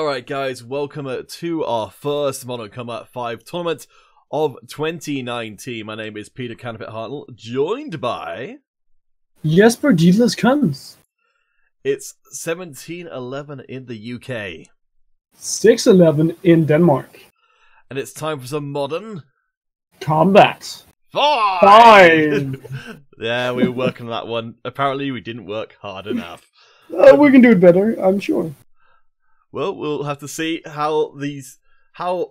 Alright guys, welcome to our first Modern Combat 5 tournament of 2019. My name is Peter Canopit Hartnell, joined by... Jesper Deedless comes. It's 17:11 in the UK. 6:11 in Denmark. And it's time for some Modern Combat 5! Yeah, we were working on that one. Apparently we didn't work hard enough. We can do it better, I'm sure. Well, we'll have to see how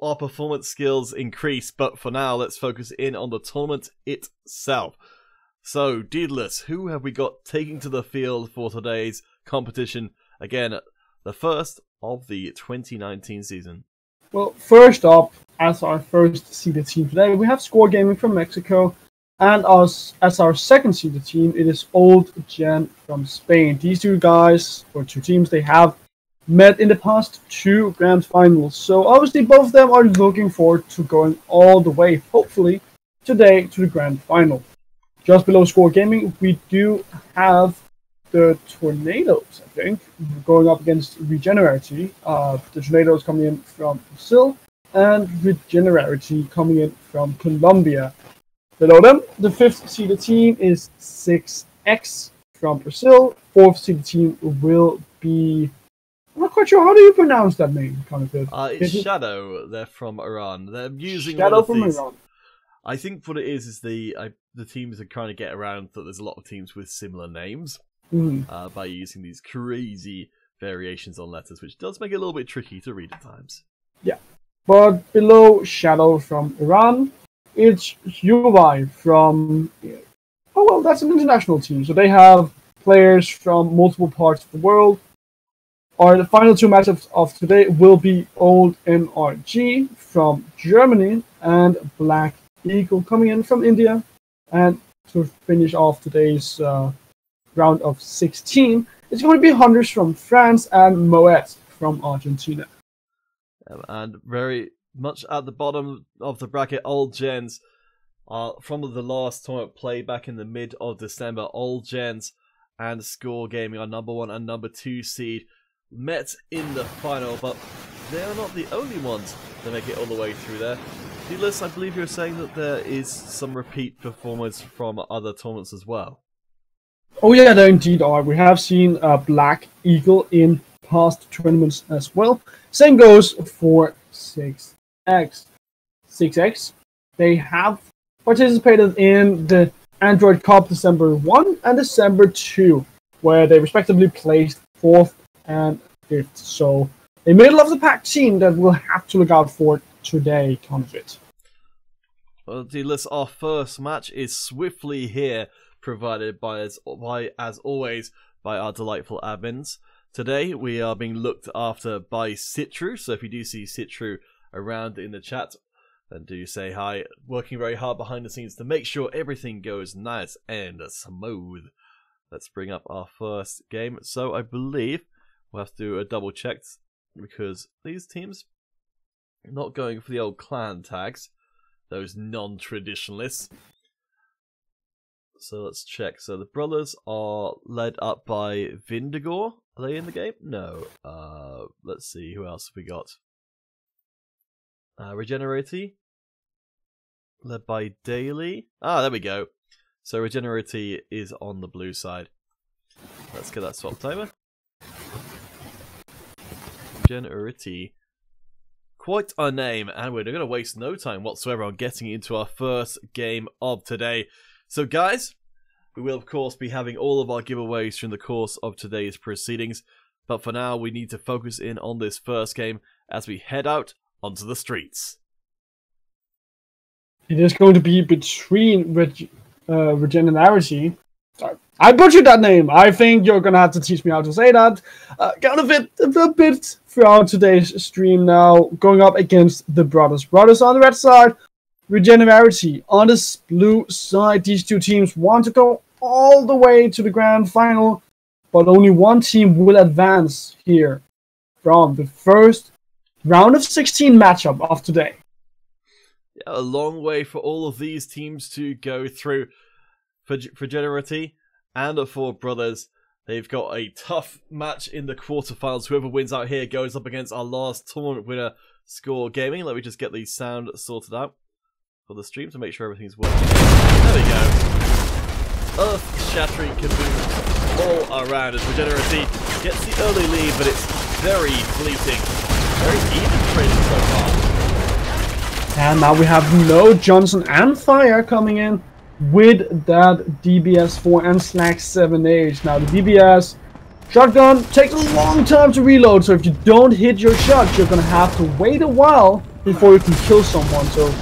our performance skills increase, but for now, let's focus in on the tournament itself. So, Deedless, who have we got taking to the field for today's competition? Again, the first of the 2019 season. Well, first up, as our first seeded team today, we have Score Gaming from Mexico, and as our second seeded team, it is Old Gen from Spain. These two guys, or two teams, they have met in the past two grand finals, so obviously both of them are looking forward to going all the way, hopefully, today to the grand final. Just below Score Gaming, we do have the Tornadoes, I think, going up against Regenerity. The Tornadoes coming in from Brazil, and Regenerity coming in from Colombia. Below them, the fifth seeded team is 6X from Brazil. Fourth seeded team will be... I'm not quite sure. How do you pronounce that name, Conopit? It's Shadow. They're from Iran. They're using Shadow from Iran. I think what it is the teams are trying to get around that there's a lot of teams with similar names by using these crazy variations on letters, which does make it a little bit tricky to read at times. Yeah. But below Shadow from Iran, it's UI from... Oh, well, that's an international team. So they have players from multiple parts of the world. The final two matchups of today will be Old NRG from Germany and Black Eagle coming in from India. And to finish off today's round of 16, it's going to be Hunters from France and Moet from Argentina. And very much at the bottom of the bracket, Old Gens from the last tournament played back in the mid of December. Old Gens and Score Gaming are number 1 and number 2 seed. Met in the final, but they are not the only ones that make it all the way through there. Deedless, I believe you're saying that there is some repeat performers from other tournaments as well. Oh yeah, there indeed are. We have seen Black Eagle in past tournaments as well. Same goes for 6X. 6X, they have participated in the Android Cup December 1 and December 2, where they respectively placed 4th and 5th. So a middle of the pack team that we'll have to look out for today, Conopit. Well, Deedless, our first match is swiftly here, provided by as always by our delightful admins. Today we are being looked after by Citru, so if you do see Citru around in the chat, then do say hi. Working very hard behind the scenes to make sure everything goes nice and smooth. Let's bring up our first game. So I believe we'll have to do a double check because these teams are not going for the old clan tags, those non-traditionalists. So let's check. So the brothers are led up by Vindigor. Are they in the game? No. Let's see. Who else have we got? Regenerity. Led by Daily. Ah, there we go. So Regenerity is on the blue side. Let's get that swapped over. Regenerity. Quite a name, and we're going to waste no time whatsoever on getting into our first game of today. So guys, we will of course be having all of our giveaways during the course of today's proceedings, but for now we need to focus in on this first game as we head out onto the streets. It is going to be between Regenerity. Sorry, I butchered that name. I think you're going to have to teach me how to say that. A bit throughout today's stream now, going up against the brothers. Brothers on the red side, Regenerity on the blue side. These two teams want to go all the way to the grand final, but only one team will advance here from the first round of 16 matchup of today. Yeah, a long way for all of these teams to go through. For Regenerity and for brothers, They've got a tough match in the quarterfinals. Whoever wins out here goes up against our last tournament winner, Score Gaming. Let me just get the sound sorted out for the stream to make sure everything's working. There we go. Earth-shattering kaboom all around as Regenerity gets the early lead, but it's very fleeting. Very even trading so far. And now we have no Johnson and Fire coming in with that DBS4 and Slack 7H. Now the DBS shotgun takes a long time to reload, so if you don't hit your shot, you're gonna have to wait a while before you can kill someone. So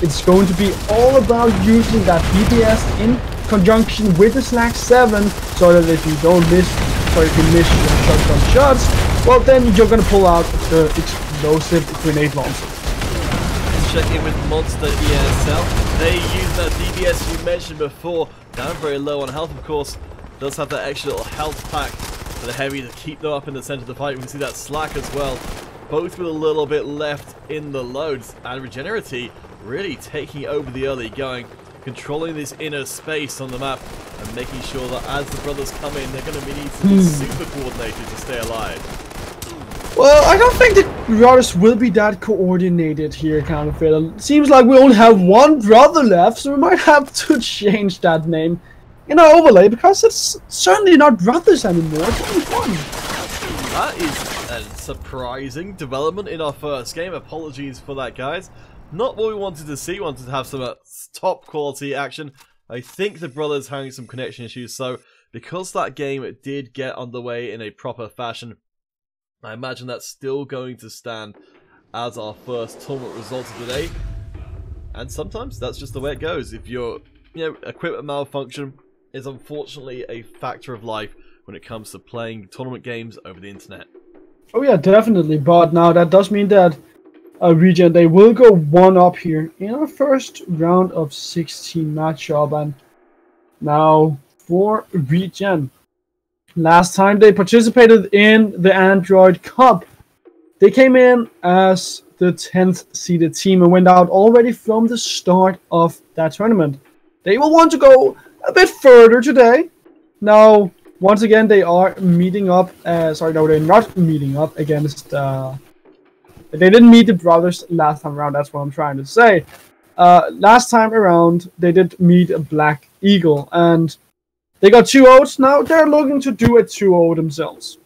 it's going to be all about using that DBS in conjunction with the Slack 7, so that if you don't miss, so you can miss your shotgun shots, well then you're gonna pull out the explosive grenade launcher. Check in with Monster ESL. They use that DBS you mentioned before, down very low on health of course, does have that extra little health pack for the heavy to keep them up in the center of the fight. We can see that Slack as well, both with a little bit left in the loads, and Regenerity really taking over the early going, controlling this inner space on the map and making sure that as the brothers come in, they're going to need to be super coordinated to stay alive. Well, I don't think the brothers will be that coordinated here, Counterfeit. It seems like we only have one brother left, so we might have to change that name in our overlay, because it's certainly not brothers anymore. It's only one. That is a surprising development in our first game. Apologies for that, guys. Not what we wanted to see. We wanted to have some top quality action. I think the brothers having some connection issues, so because that game did get underway in a proper fashion, I imagine that's still going to stand as our first tournament result of the day. And sometimes that's just the way it goes. If your equipment malfunction is unfortunately a factor of life when it comes to playing tournament games over the internet. Oh yeah, definitely. But now that does mean that Regen, they will go 1-up here in our first round of 16 matchup. And now for Regen. Last time they participated in the Android Cup, they came in as the 10th seeded team and went out already from the start of that tournament. They will want to go a bit further today. Now, once again, they are meeting up. Sorry, no, they're not meeting up against. They didn't meet the brothers last time around. That's what I'm trying to say. Last time around, they did meet a Black Eagle, and they got 2-0s. Now they're looking to do a 2-0 themselves.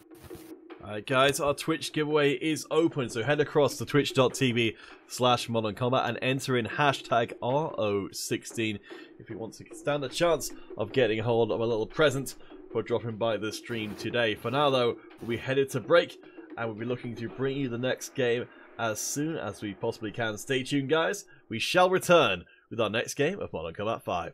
Alright guys, our Twitch giveaway is open, so head across to twitch.tv/moderncombat and enter in hashtag RO16 if you want to stand a chance of getting hold of a little present for dropping by the stream today. For now though, we'll be headed to break and we'll be looking to bring you the next game as soon as we possibly can. Stay tuned guys, we shall return with our next game of Modern Combat 5.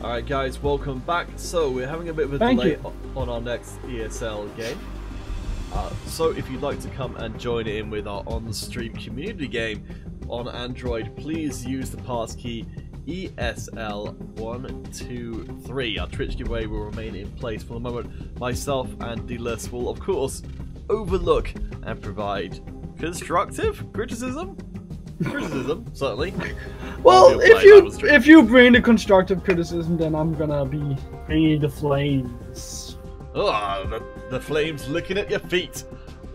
Alright guys, welcome back. So we're having a bit of a delay on our next ESL game. So if you'd like to come and join in with our on-stream community game on Android, please use the passkey ESL123. Our Twitch giveaway will remain in place for the moment. Myself and D-List will of course overlook and provide constructive criticism? Criticism, certainly. Well, if you bring the constructive criticism, then I'm gonna be bringing the flames. Oh, the flames licking at your feet.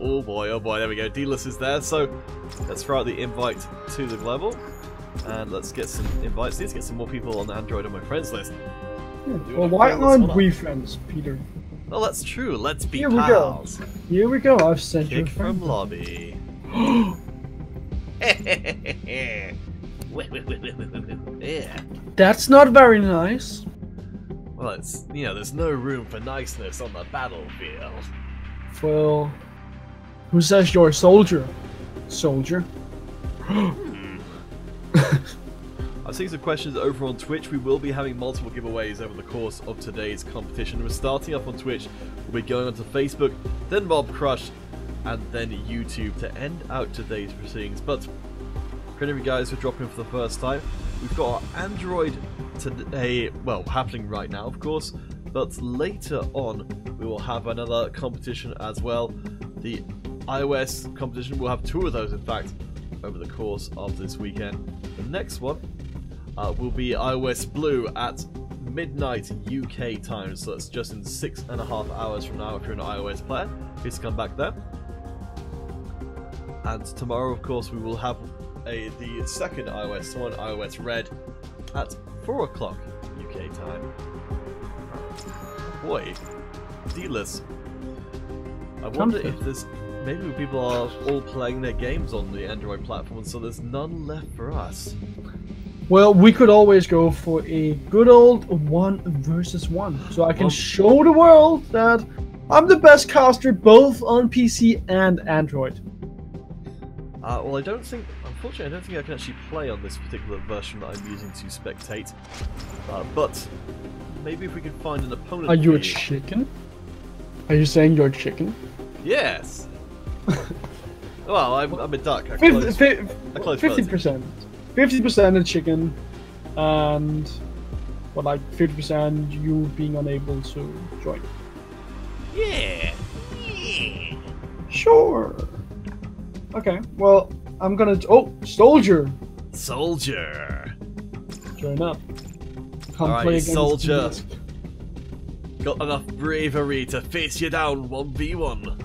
Oh boy, there we go. D-List is there, so let's throw out the invite to the level. And let's get some invites. Let's get some more people on Android on my friends list. Well, why aren't we friends, Peter? Well, that's true. Let's be Here pals. Here we go. I've sent you a Kick friend. from lobby. Yeah. That's not very nice. Well, it's, there's no room for niceness on the battlefield. Well, who says you're a soldier? Soldier. I've seen some questions over on Twitch. We will be having multiple giveaways over the course of today's competition. We're starting off on Twitch. We'll be going onto Facebook, then Mob Crush, and then YouTube to end out today's proceedings. But for any of you guys who are dropping for the first time, we've got our Android today, well, happening right now, of course, but later on we will have another competition as well. The iOS competition, we'll have two of those, in fact, over the course of this weekend. The next one will be iOS Blue at midnight UK time, so that's just in 6.5 hours from now if you're an iOS player. Please come back there. And tomorrow, of course, we will have the second iOS one, iOS Red, at 4 o'clock UK time. Boy, D-List. I wonder if there's... Maybe people are all playing their games on the Android platform, so there's none left for us. Well, we could always go for a good old 1 versus 1, so I can show the world that I'm the best caster both on PC and Android. Well, unfortunately, I don't think I can actually play on this particular version that I'm using to spectate. But maybe if we can find an opponent. Are you a chicken? Are you saying you're a chicken? Yes. Well, I'm a duck. 50%. 50% a chicken, and like 50% you being unable to join. Yeah. Sure. Okay. Well, I'm gonna. Oh, soldier. Soldier. Join up. Come play against soldier. Got enough bravery to face you down 1v1.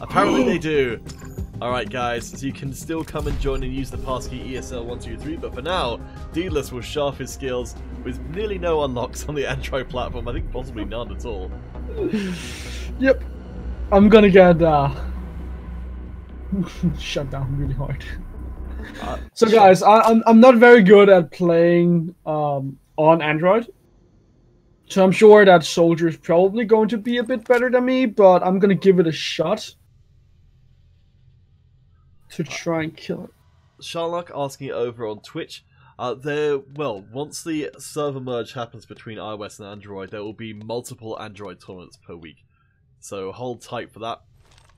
Apparently they do. Alright guys, so you can still come and join and use the passkey ESL123, but for now, D-List will sharp his skills with nearly no unlocks on the Android platform. I think possibly none at all. Yep. I'm gonna get shut down really hard. So guys, I'm not very good at playing on Android. So I'm sure that Soldier is probably going to be a bit better than me, but I'm gonna give it a shot to try and kill it. Sharlock asking it over on Twitch. Once the server merge happens between iOS and Android, there will be multiple Android tournaments per week. So hold tight for that.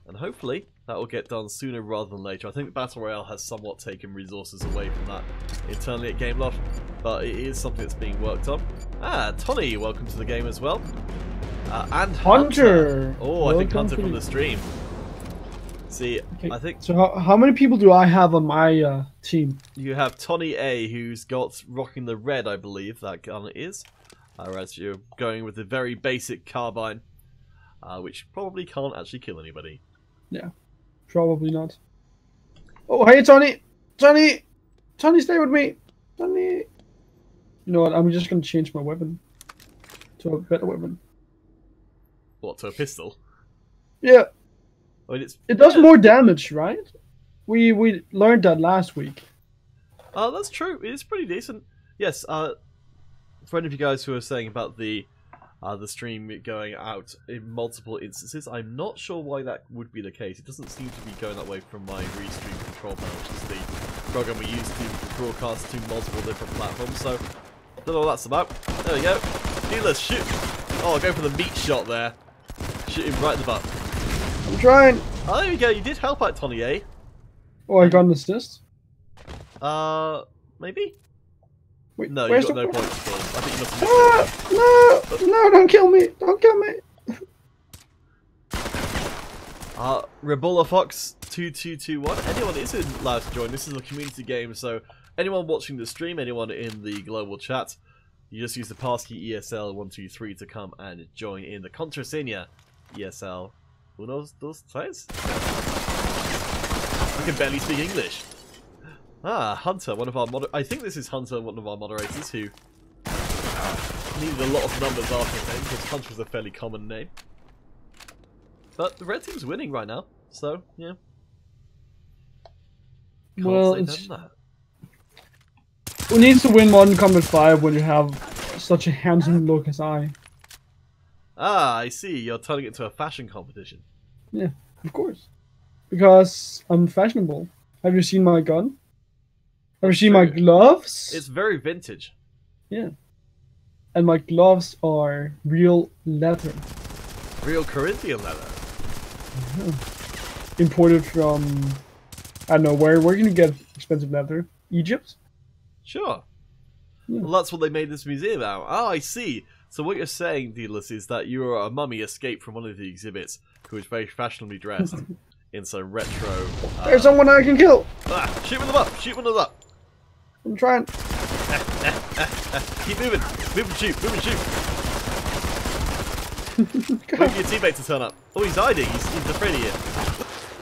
And hopefully that will get done sooner rather than later. I think Battle Royale has somewhat taken resources away from that internally at Gameloft, but it is something that's being worked on. Tony, welcome to the game as well. And Hunter. Oh, I think Hunter from the stream. See, okay. I think. So how many people do I have on my team? You have Tony A, who's got rocking the red, I believe that gun is. Whereas you're going with the very basic carbine, which probably can't actually kill anybody. Yeah, probably not. Oh, hey, Tony! Tony! Tony, stay with me! Tony! You know what, I'm just gonna change my weapon to a better weapon. What, to a pistol? Yeah. I mean, it does more damage, right? We learned that last week. That's true. It's pretty decent. Yes, for any of you guys who are saying about the stream going out in multiple instances, I'm not sure why that would be the case. It doesn't seem to be going that way from my Restream control panel, which is the program we use to broadcast to multiple different platforms. So, I don't know what that's about. There we go. Dealers, shoot! Oh, go for the meat shot there. Shoot him right in the butt. I'm trying. Oh, there you go. You did help out Tony, eh? Oh, I got an assist. Maybe? Wait, No, you got no points for him. I think you must have missed No, don't kill me. Don't kill me. Rebola Fox 2221. Anyone is allowed to join. This is a community game, so anyone watching the stream, anyone in the global chat, you just use the passkey ESL123 to come and join in the Contraseña ESL. Unos, dos, tres? I can barely speak English. Hunter, one of our I think this is Hunter, one of our moderators, who needed a lot of numbers after his name, because Hunter is a fairly common name. But the red team's winning right now, so, yeah. Well, who needs to win Modern Combat 5 when you have such a handsome look as I? I see. You're turning it into a fashion competition. Yeah, of course. Because I'm fashionable. Have you seen my gun? Have you seen my gloves? It's very vintage. Yeah. And my gloves are real leather. Real Corinthian leather. Yeah. Imported from, I don't know, where can you get expensive leather? Egypt? Sure. Yeah. Well, that's what they made this museum out. Oh, I see. So what you're saying, Dealus, is that you are a mummy escaped from one of the exhibits who is very fashionably dressed in some retro... There's someone I can kill! Shoot with them up! Shoot with them up! I'm trying. Keep moving! Move and shoot! Move and shoot! Wait for your teammate to turn up. Oh, he's hiding. He's afraid of you.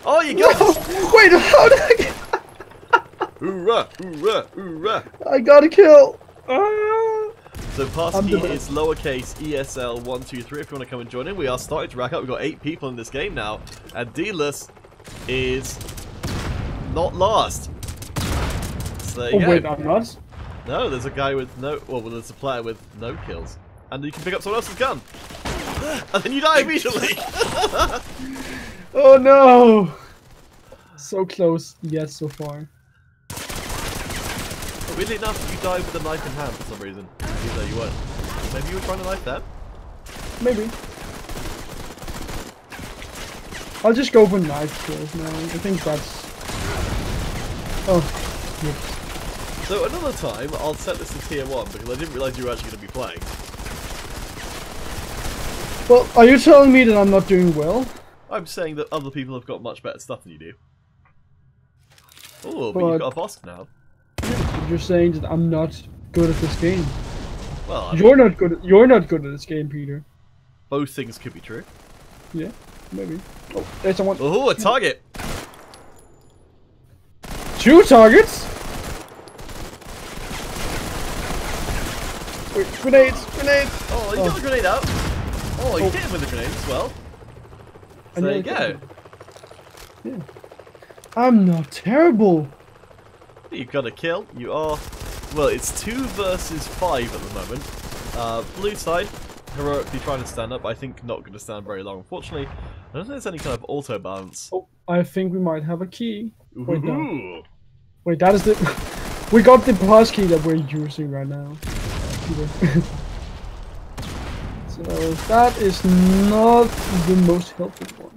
Oh, you got it! Wait, how did I get... Hoorah! Hoorah! Hoorah! I got a kill! So passkey is lowercase ESL123 if you want to come and join in. We are starting to rack up. We've got 8 people in this game now. And Dealus is not last. So there you go. Wait, I'm not? No, there's a guy with no... Well, there's a player with no kills. And you can pick up someone else's gun. And then you die immediately. Oh no! So close, yet so far. Weirdly enough, you died with a knife in hand for some reason. Even though you weren't. Maybe you were trying to knife them? Maybe. I'll just go for knife kills now. I think that's... Oh. Yes. So another time, I'll set this to tier 1 because I didn't realise you were actually going to be playing. Well, are you telling me that I'm not doing well? I'm saying that other people have got much better stuff than you do. Oh, but you've got a boss now. You're saying that I'm not good at this game. Well, you're not good at this game, Peter. Both things could be true. Yeah, maybe. Oh, there's someone. Oh, a target! 2 targets? Wait, grenades! Oh, you got a grenade out. Oh, you hit him with a grenade as well. So there you go. Yeah. I'm not terrible. You've got a kill. You are... Well, it's 2 versus 5 at the moment. Blue side, heroically trying to stand up. I think not going to stand very long, unfortunately. I don't think there's any kind of auto balance. Oh, I think we might have a key. Wait, no. Ooh. Wait, that is the... We got the pass key that we're using right now. So that is not the most helpful one.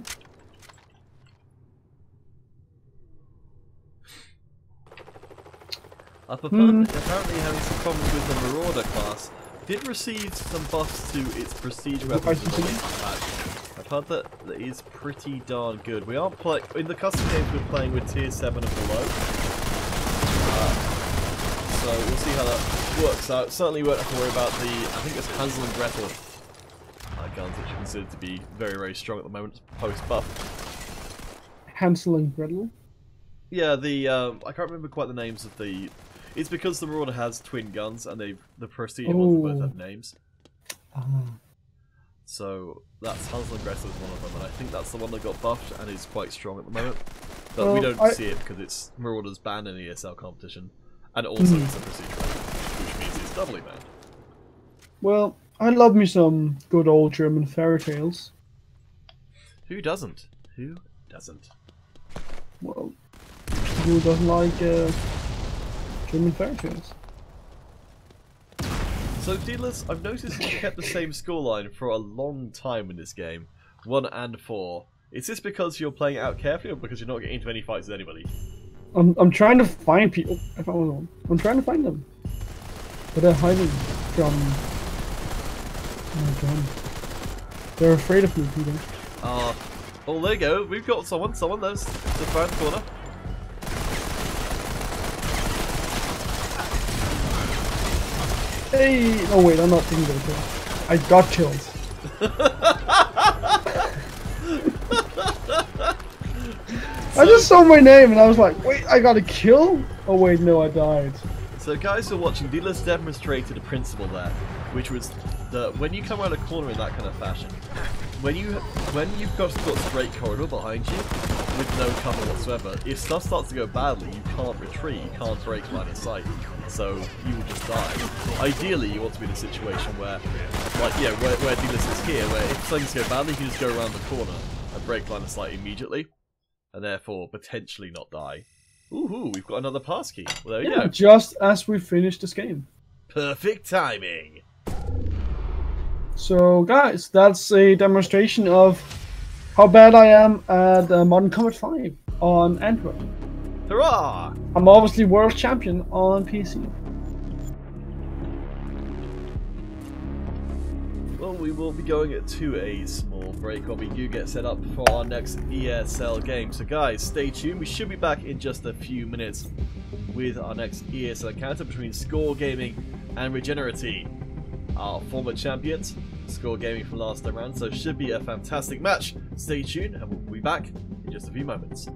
Apparently having some problems with the Marauder class. Did receive some buffs to its prestige weapons in the latest patch. I've heard that it is pretty darn good. We aren't playing... In the custom games we're playing with tier 7 and below. So we'll see how that works out. Certainly won't have to worry about the... I think it's Hansel and Gretel guns, which are considered to be very, very strong at the moment, post-buff. Hansel and Gretel? Yeah, the... I can't remember quite the names of the... It's because the Marauder has twin guns, and the Prestige ones both have names. So that's Hansel and Gretel is one of them, and I think that's the one that got buffed and is quite strong at the moment. But we don't see it because it's Marauder's banned in ESL competition, and also it's a Prestige weapon, which means it's doubly banned. Well, I love me some good old German fairy tales. Who doesn't? Who doesn't? Well, who doesn't like German fairy tales? So, dealers, I've noticed you've kept the same scoreline for a long time in this game. 1 and 4. Is this because you're playing it out carefully, or because you're not getting into any fights with anybody? I'm trying to find people. I found one. I'm trying to find them. But they're hiding from... Oh my god. They're afraid of me, Peter. Oh, there you go. We've got someone. Someone there's just around the corner. Hey! Oh wait, I'm not thinking about it. I got killed. I just saw my name and I was like, wait, I got a kill? Oh wait, no, I died. So guys who are watching, dealers demonstrated a principle there, which was that when you come around a corner in that kind of fashion, when you've got straight corridor behind you with no cover whatsoever, if stuff starts to go badly, you can't retreat, you can't break line of sight, so you will just die. Ideally, you want to be in a situation where, like, yeah, where dealers is here, where if things go badly, you can just go around the corner and break line of sight immediately, and therefore potentially not die. Ooh, we've got another passkey. Well, there we go. Just as we finished this game. Perfect timing. So, guys, that's a demonstration of how bad I am at Modern Combat 5 on Android. Hurrah! I'm obviously world champion on PC. Well, we will be going to a small break while we do get set up for our next ESL game. So guys, stay tuned. We should be back in just a few minutes with our next ESL encounter between Score Gaming and Regenerity, our former champions. Score Gaming from last time round, so it should be a fantastic match. Stay tuned and we'll be back in just a few moments.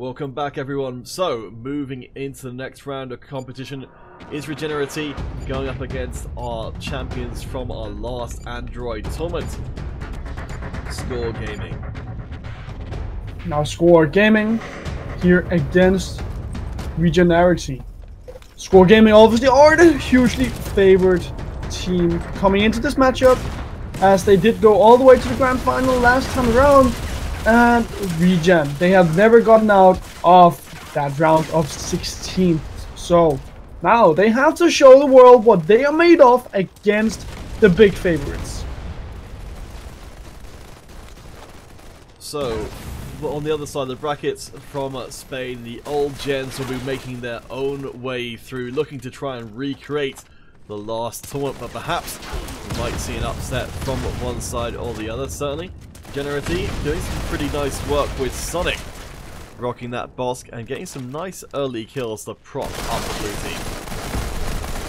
Welcome back, everyone. So, moving into the next round of competition is Regenerity going up against our champions from our last Android tournament, Score Gaming. Now Score Gaming here against Regenerity. Score Gaming obviously are the hugely favored team coming into this matchup, as they did go all the way to the grand final last time around. And Regen, they have never gotten out of that round of 16. So now they have to show the world what they are made of against the big favorites. So, on the other side of the brackets from Spain, the old gens will be making their own way through, looking to try and recreate the last tournament, but perhaps we might see an upset from one side or the other. Certainly Regenerity doing some pretty nice work with Sonic, rocking that Bosk and getting some nice early kills to prop up the blue team.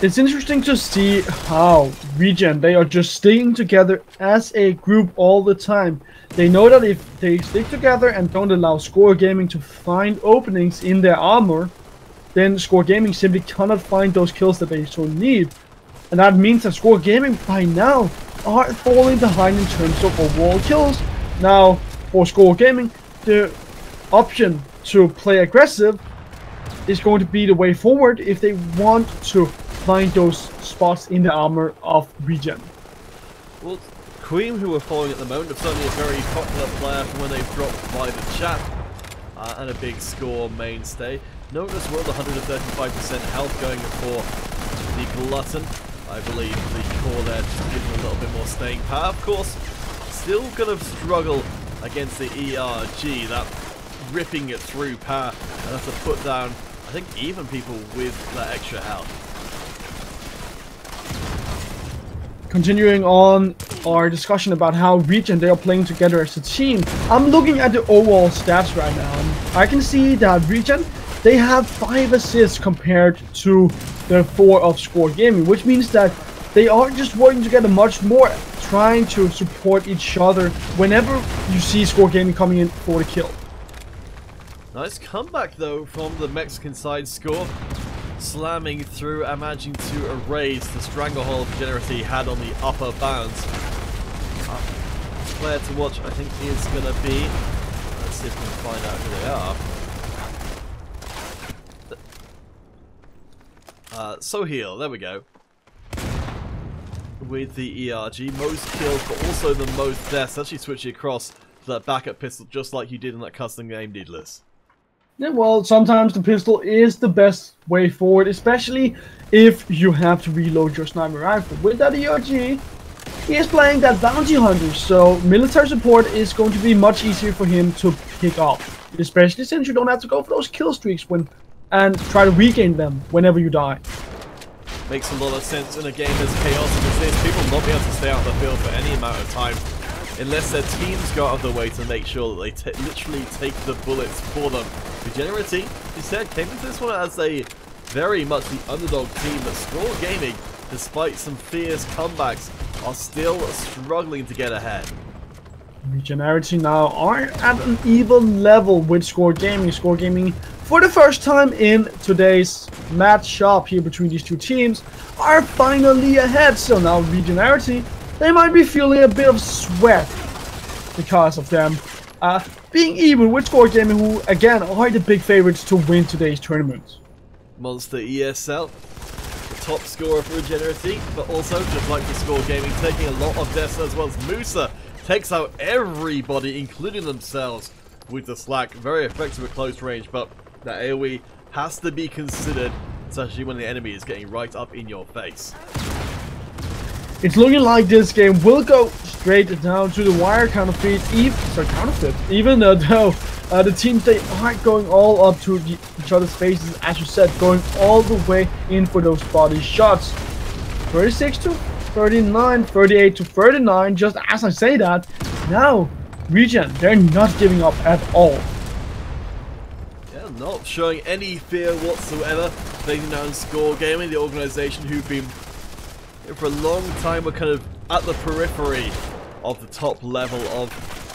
It's interesting to see how Regen, they are just staying together as a group all the time. They know that if they stick together and don't allow Score Gaming to find openings in their armor, then Score Gaming simply cannot find those kills that they so need. And that means that Score Gaming by now are falling behind in terms of overall kills. Now, for Score Gaming, the option to play aggressive is going to be the way forward if they want to find those spots in the armor of Regen. Well, Queen, who we're following at the moment, are certainly a very popular player from when they've dropped by the chat, and a big Score mainstay. Note as well the 135% health going for the Glutton. I believe the core there just gives them a little bit more staying power. Of course, still going to struggle against the ERG, that ripping it through power, and have to put down, I think, even people with that extra health. Continuing on our discussion about how Regen, they are playing together as a team, I'm looking at the overall stats right now. I can see that Regen, they have 5 assists compared to the 4 of Score Gaming, which means that they are just working together much more, trying to support each other whenever you see Score Gaming coming in for the kill. Nice comeback though from the Mexican side. Score slamming through and managing to erase the stranglehold Regenerity had on the upper bounds. Player to watch, I think, is going to be, let's see if we can find out who they are. Soheal, there we go. With the ERG, most kills, but also the most deaths. Actually switching across to that backup pistol, just like you did in that custom game, Needless. Yeah, well, sometimes the pistol is the best way forward, especially if you have to reload your sniper rifle. With that ERG, he is playing that bounty hunter, so military support is going to be much easier for him to pick up, especially since you don't have to go for those kill streaks and try to regain them whenever you die. Makes a lot of sense in a game as chaotic as this. People will not be able to stay out of the field for any amount of time unless their teams go out of their way to make sure that they literally take the bullets for them. Regenerity, he said, came into this one as a very much the underdog team, but Score Gaming, despite some fierce comebacks, are still struggling to get ahead. Regenerity now are at an even level with Score Gaming. Score Gaming, for the first time in today's matchup here between these two teams, are finally ahead. So now Regenerity, they might be feeling a bit of sweat because of them being even with Score Gaming, who again are the big favorites to win today's tournament. Monster ESL, the top scorer for Regenerity, but also, just like the Score Gaming, taking a lot of deaths, as well as Musa takes out everybody, including themselves, with the Slack. Very effective at close range, but that AoE has to be considered, especially when the enemy is getting right up in your face. It's looking like this game will go straight down to the wire counterfeit, even though the teams, they aren't going all up to each other's faces, as you said, going all the way in for those body shots. 36 to 39, 38 to 39, just as I say that. Now, Regen, they're not giving up at all. Yeah, not showing any fear whatsoever. Taking down Score Gaming, the organisation who've been for a long time were kind of at the periphery of the top level of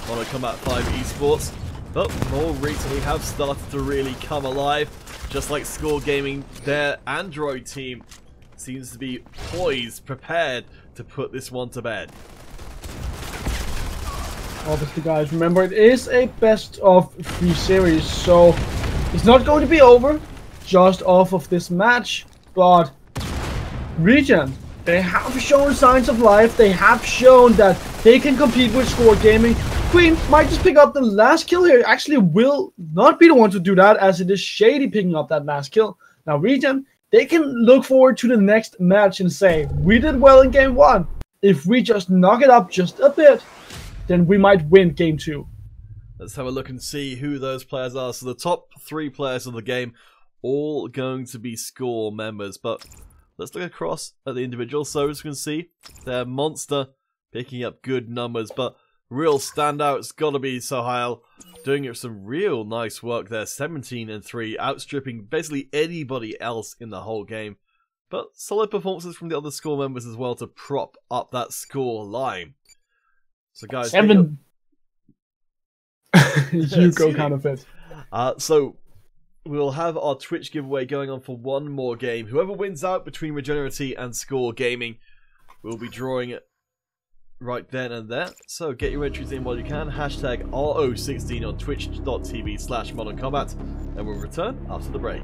Mortal Kombat 5 esports. But more recently have started to really come alive. Just like Score Gaming, their Android team seems to be poised, prepared to put this one to bed. Obviously, guys, remember it is a best of 3 series, so it's not going to be over just off of this match. But Regen, they have shown signs of life. They have shown that they can compete with Score Gaming. Queen might just pick up the last kill here. Actually, will not be the one to do that, as it is Shady picking up that last kill. Now, Regen, they can look forward to the next match and say, we did well in game 1. If we just knock it up just a bit, then we might win game 2. Let's have a look and see who those players are. So the top 3 players of the game, all going to be Score members. But let's look across at the individuals. So as you can see, they're Monster picking up good numbers. But real standouts got to be Sohail, doing some real nice work there. 17 and 3, outstripping basically anybody else in the whole game. But solid performances from the other Score members as well to prop up that score line. So guys, 7. You go kind of it. So we'll have our Twitch giveaway going on for one more game. Whoever wins out between Regenerity and Score Gaming will be drawing it right then and there. So get your entries in while you can. Hashtag RO16 on twitch.tv/modern combat, and we'll return after the break.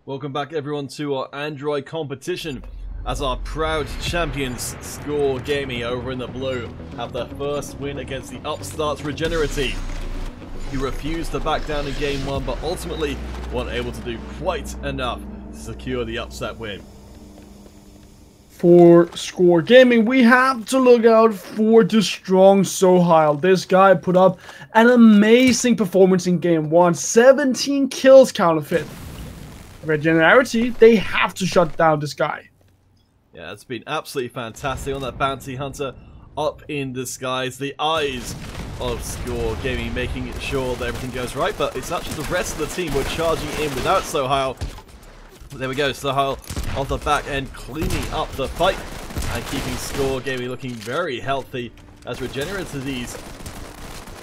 Welcome back everyone to our Android competition as our proud champions Score Gaming over in the blue have their first win against the upstarts Regenerity. He refused to back down in game 1 but ultimately weren't able to do quite enough to secure the upset win. For Score Gaming, we have to look out for the strong Sohail. This guy put up an amazing performance in game 1, 17 kills counterfeit. Regenerity, they have to shut down this guy. Yeah, it's been absolutely fantastic on that bounty hunter up in the skies. The eyes of Score Gaming making sure that everything goes right, but it's actually the rest of the team who are charging in without Sohail. There we go, Sohail off the back end cleaning up the fight and keeping Score Gaming looking very healthy as Regenerity's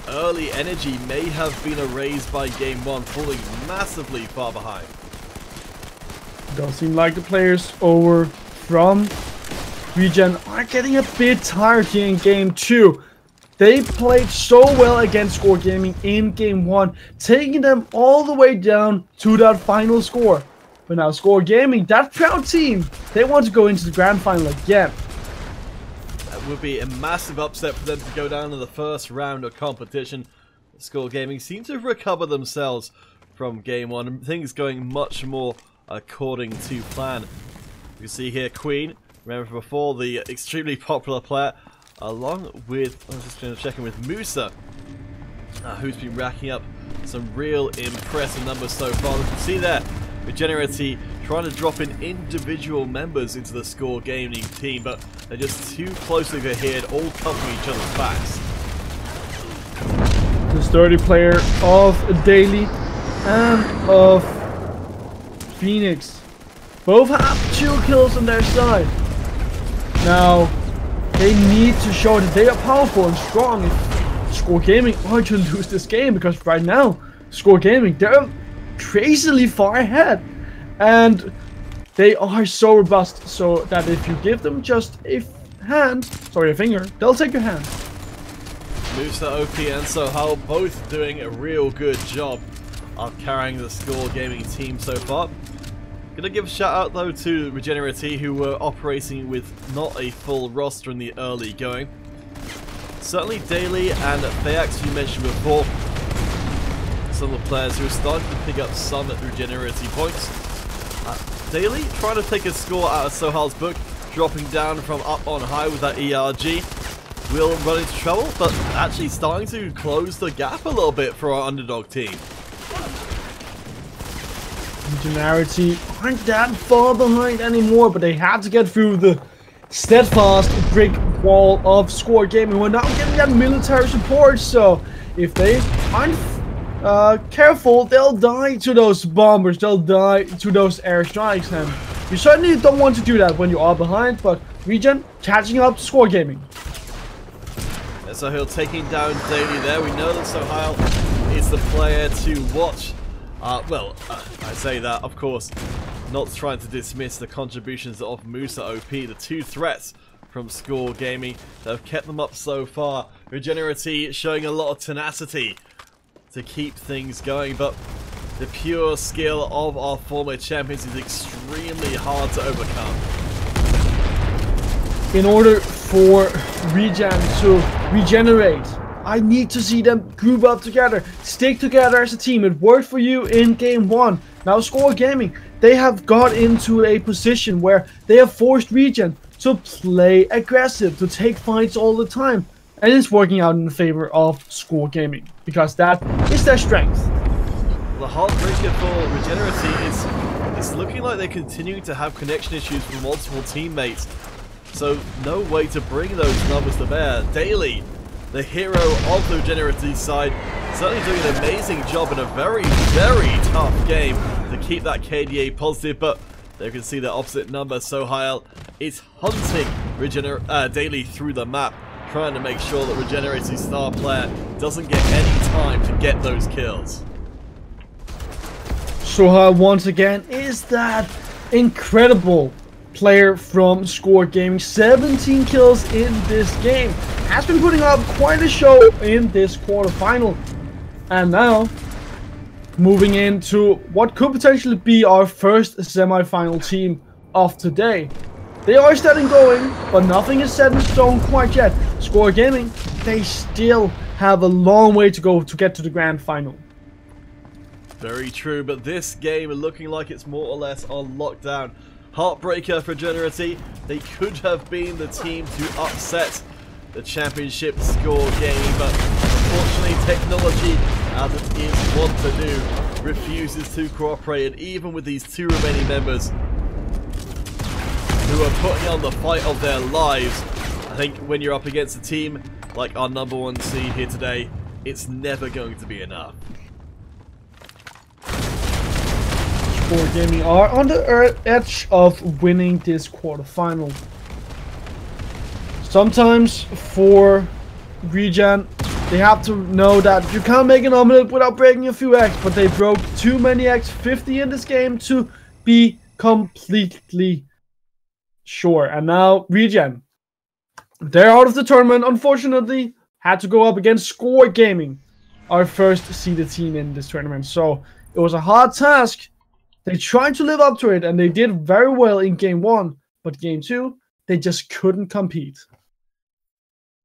early energy may have been erased by game 1, falling massively far behind. Does seem like the players over from Regen are getting a bit tired here in game 2. They played so well against Score Gaming in game 1, taking them all the way down to that final score. But now Score Gaming, that proud team, they want to go into the grand final again. That would be a massive upset for them to go down in the first round of competition. Score Gaming seem to have recovered themselves from game 1 and things going much more according to plan. You can see here Queen, remember from before, the extremely popular player, along with, I'm just going to check in with Musa, who's been racking up some real impressive numbers so far. You can see there, Regenerity trying to drop in individual members into the Score Gaming team, but they're just too closely cohered, all covering each other's backs. The sturdy player of Daily and of Phoenix both have 2 kills on their side. Now, they need to show that they are powerful and strong if Score Gaming are to lose this game, because right now, Score Gaming, they're crazily far ahead. And they are so robust, so that if you give them just a finger, they'll take your hand. Musa, OP and Sohail both doing a real good job of carrying the Score Gaming team so far. Gonna give a shout out though to Regenerity, who were operating with not a full roster in the early going. Certainly Daily and Theax, you mentioned before, some of the players who are starting to pick up some Regenerity points. Daily trying to take a score out of Sohail's book, dropping down from up on high with that ERG. Will run into trouble, but actually starting to close the gap a little bit for our underdog team. Regenerity aren't that far behind anymore, but they have to get through the steadfast brick wall of Score Gaming. We're not getting that military support, so if they aren't careful, they'll die to those bombers, they'll die to those airstrikes, and you certainly don't want to do that when you are behind, but Regen catching up to Score Gaming. Yeah, Sohail taking down Daily there. We know that Sohail is the player to watch. I say that, of course, not trying to dismiss the contributions of Musa OP, the 2 threats from Score Gaming that have kept them up so far. Regenerity showing a lot of tenacity to keep things going, but the pure skill of our former champions is extremely hard to overcome. In order for Regen to regenerate, I need to see them group up together, stick together as a team. It worked for you in game 1. Now Score Gaming, they have got into a position where they have forced Regen to play aggressive, to take fights all the time. And it's working out in favor of Score Gaming, because that is their strength. The heartbreaker for Regenerity is looking like they're continuing to have connection issues with multiple teammates. So no way to bring those numbers to bear. Daily, the hero of the Regenerity side, certainly doing an amazing job in a very, very tough game to keep that KDA positive, but they can see the opposite number. Sohail is hunting Daily through the map, trying to make sure that Regenerity's star player doesn't get any time to get those kills. Sohail once again is that incredible player from Score Gaming. 17 kills in this game. Has been putting up quite a show in this quarterfinal. And now moving into what could potentially be our first semi-final team of today. They are starting going, but nothing is set in stone quite yet. Score Gaming, they still have a long way to go to get to the grand final. Very true, but this game looking like it's more or less on lockdown. Heartbreaker for Regenerity. They could have been the team to upset the championship Score Gaming, but unfortunately technology, as it is what to do, refuses to cooperate, and even with these two remaining members who are putting on the fight of their lives, I think when you're up against a team like our number one seed here today, it's never going to be enough. Score Gaming are on the edge of winning this quarterfinal. Sometimes for Regen, they have to know that you can't make an omelet without breaking a few eggs, but they broke too many eggs, 50 in this game, to be completely sure. And now Regen, they're out of the tournament, unfortunately. Had to go up against Score Gaming, our first seeded team in this tournament. So it was a hard task. They tried to live up to it, and they did very well in game 1, but game 2, they just couldn't compete.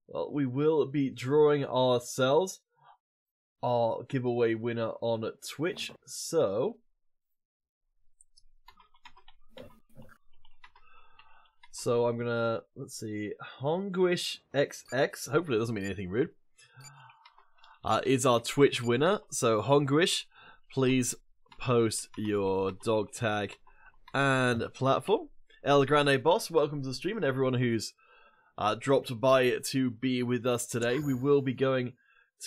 Well, we will be drawing ourselves our giveaway winner on Twitch, so I'm gonna, let's see, Honguish XX, hopefully it doesn't mean anything rude, is our Twitch winner. So Honguish, please post your dog tag and platform. El Grande Boss, welcome to the stream, and everyone who's dropped by to be with us today. We will be going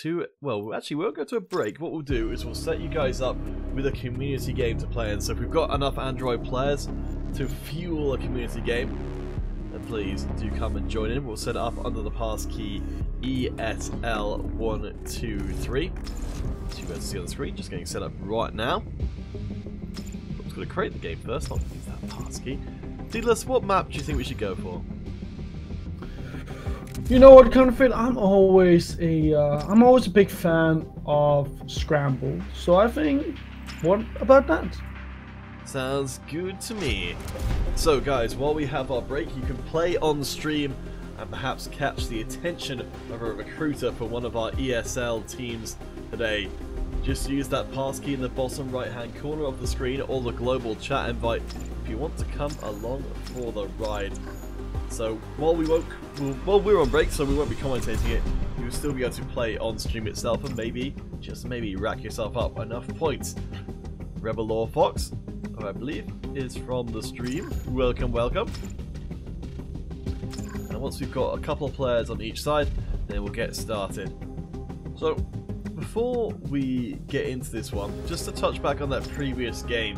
to, well, actually we'll go to a break. What we'll do is we'll set you guys up with a community game to play in. So if we've got enough Android players to fuel a community game, then please do come and join in. We'll set it up under the pass key ESL123. As you guys see on the screen, just getting set up right now. I'm just going to create the game first, not use that pass key. Deedless, what map do you think we should go for? You know what, Confit? I'm always a big fan of Scramble. So I think, what about that? Sounds good to me. So guys, while we have our break, you can play on stream and perhaps catch the attention of a recruiter for one of our ESL teams today. Just use that pass key in the bottom right hand corner of the screen or the global chat invite if you want to come along for the ride. So while we're on break, so we won't be commentating it, you'll still be able to play on stream itself and maybe, just maybe, rack yourself up enough points. Rebel Law Fox, who I believe is from the stream, welcome, welcome. And once we've got a couple of players on each side, then we'll get started. So before we get into this one, just to touch back on that previous game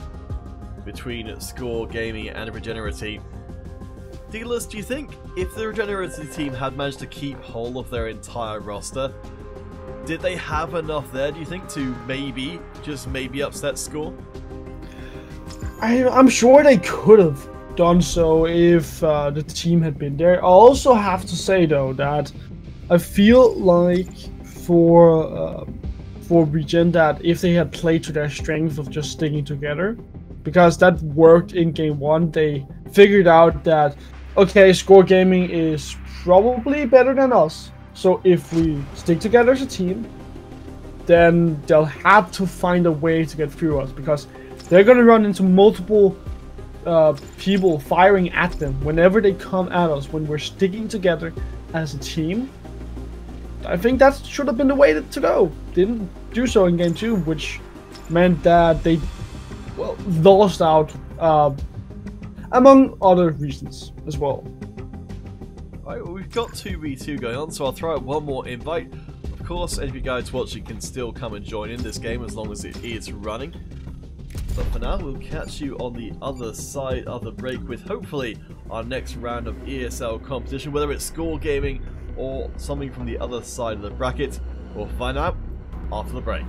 between Score Gaming and Regenerity, Dealers, do you think if the Regenerity team had managed to keep hold of their entire roster, did they have enough there, do you think, to maybe, just maybe upset Score? I'm sure they could have done so if the team had been there. I also have to say, though, that I feel like for Regen, that if they had played to their strength of just sticking together, because that worked in game 1, they figured out that, okay, Score Gaming is probably better than us. So if we stick together as a team, then they'll have to find a way to get through us, because they're going to run into multiple people firing at them whenever they come at us. When we're sticking together as a team, I think that should have been the way to go. Didn't do so in game 2, which meant that they, well, lost out, among other reasons as well. Alright, well, we've got 2v2 going on, so I'll throw out one more invite. Of course, any of you guys watching can still come and join in this game as long as it is running. But for now, we'll catch you on the other side of the break with hopefully our next round of ESL competition, whether it's Score Gaming or something from the other side of the bracket. We'll find out after the break.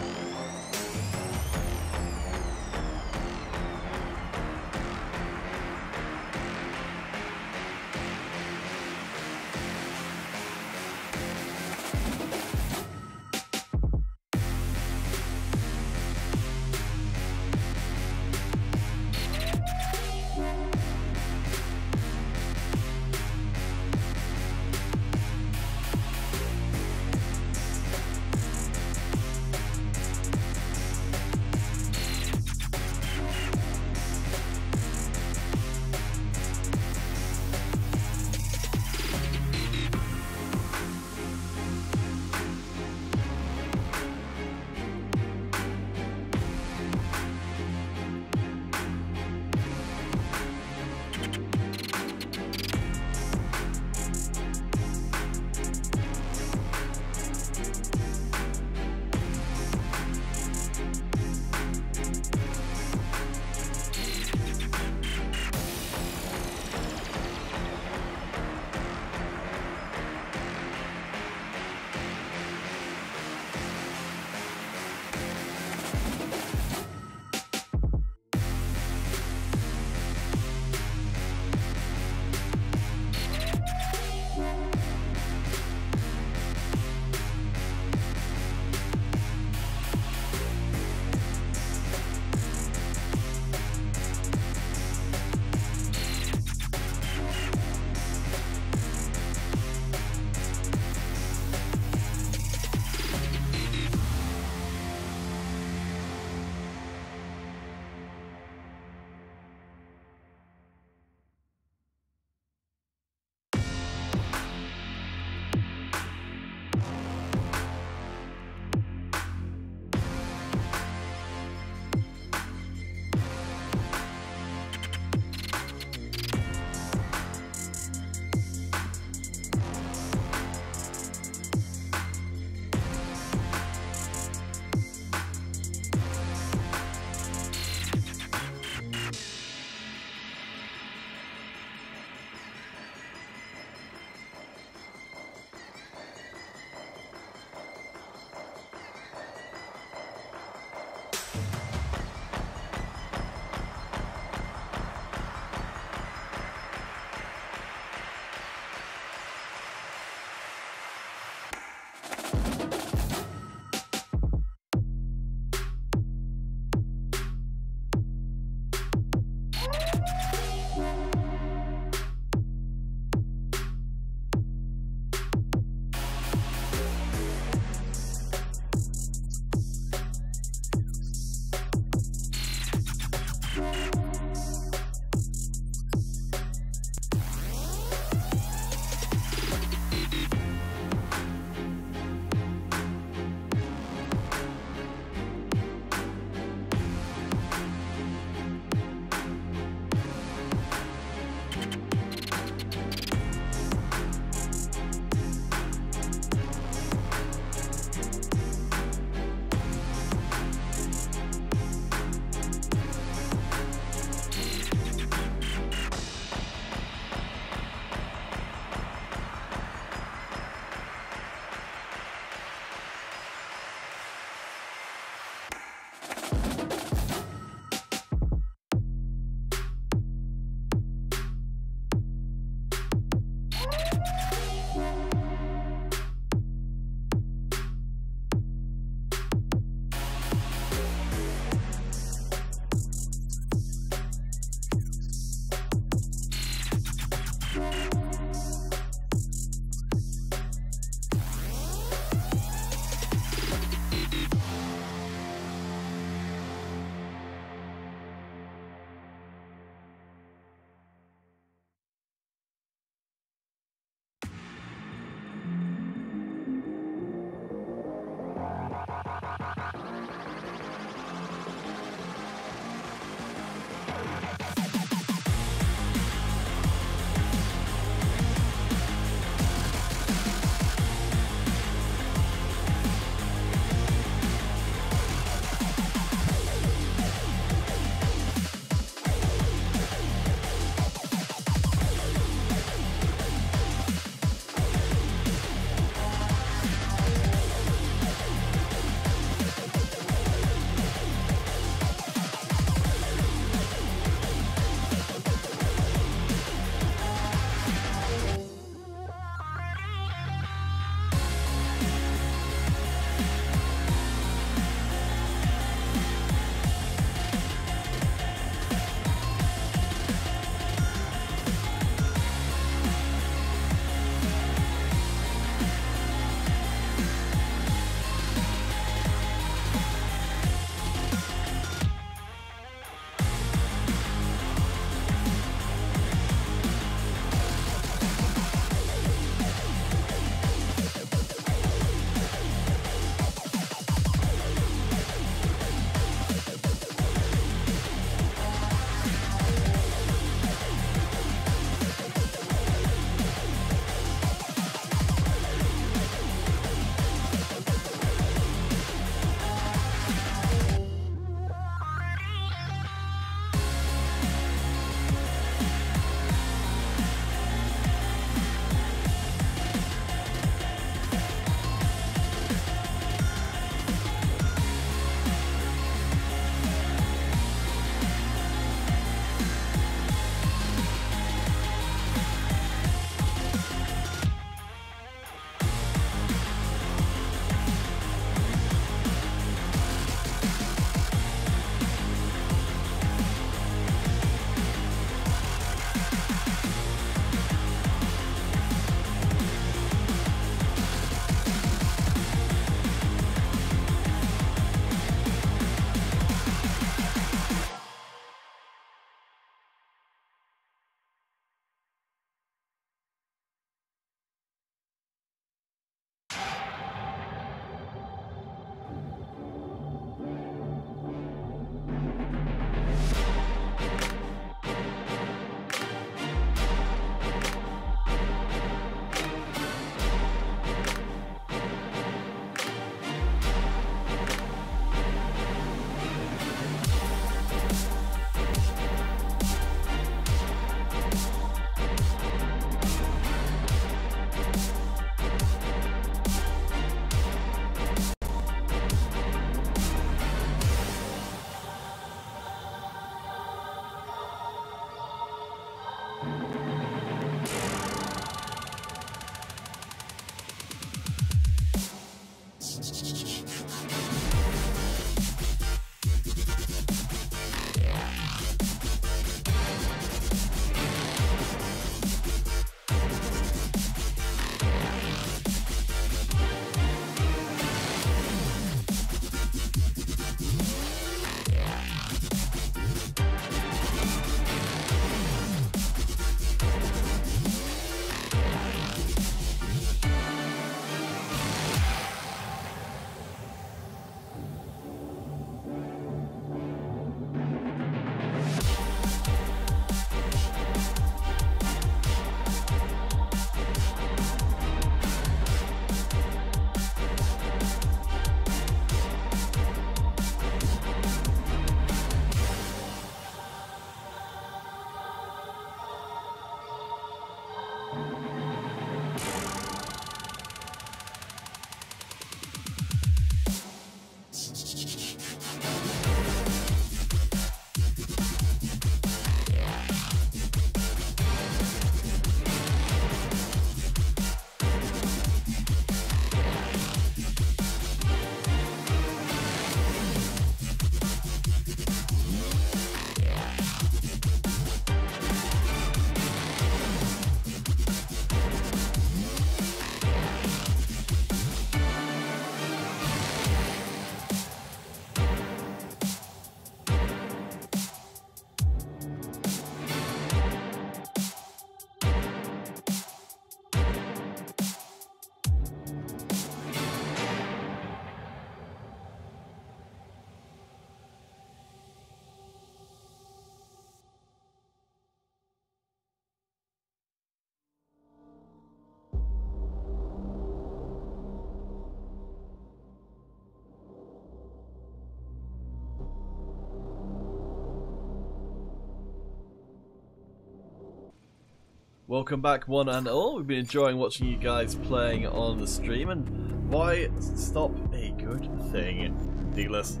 Welcome back, one and all. We've been enjoying watching you guys playing on the stream, and why stop a good thing, Dealers?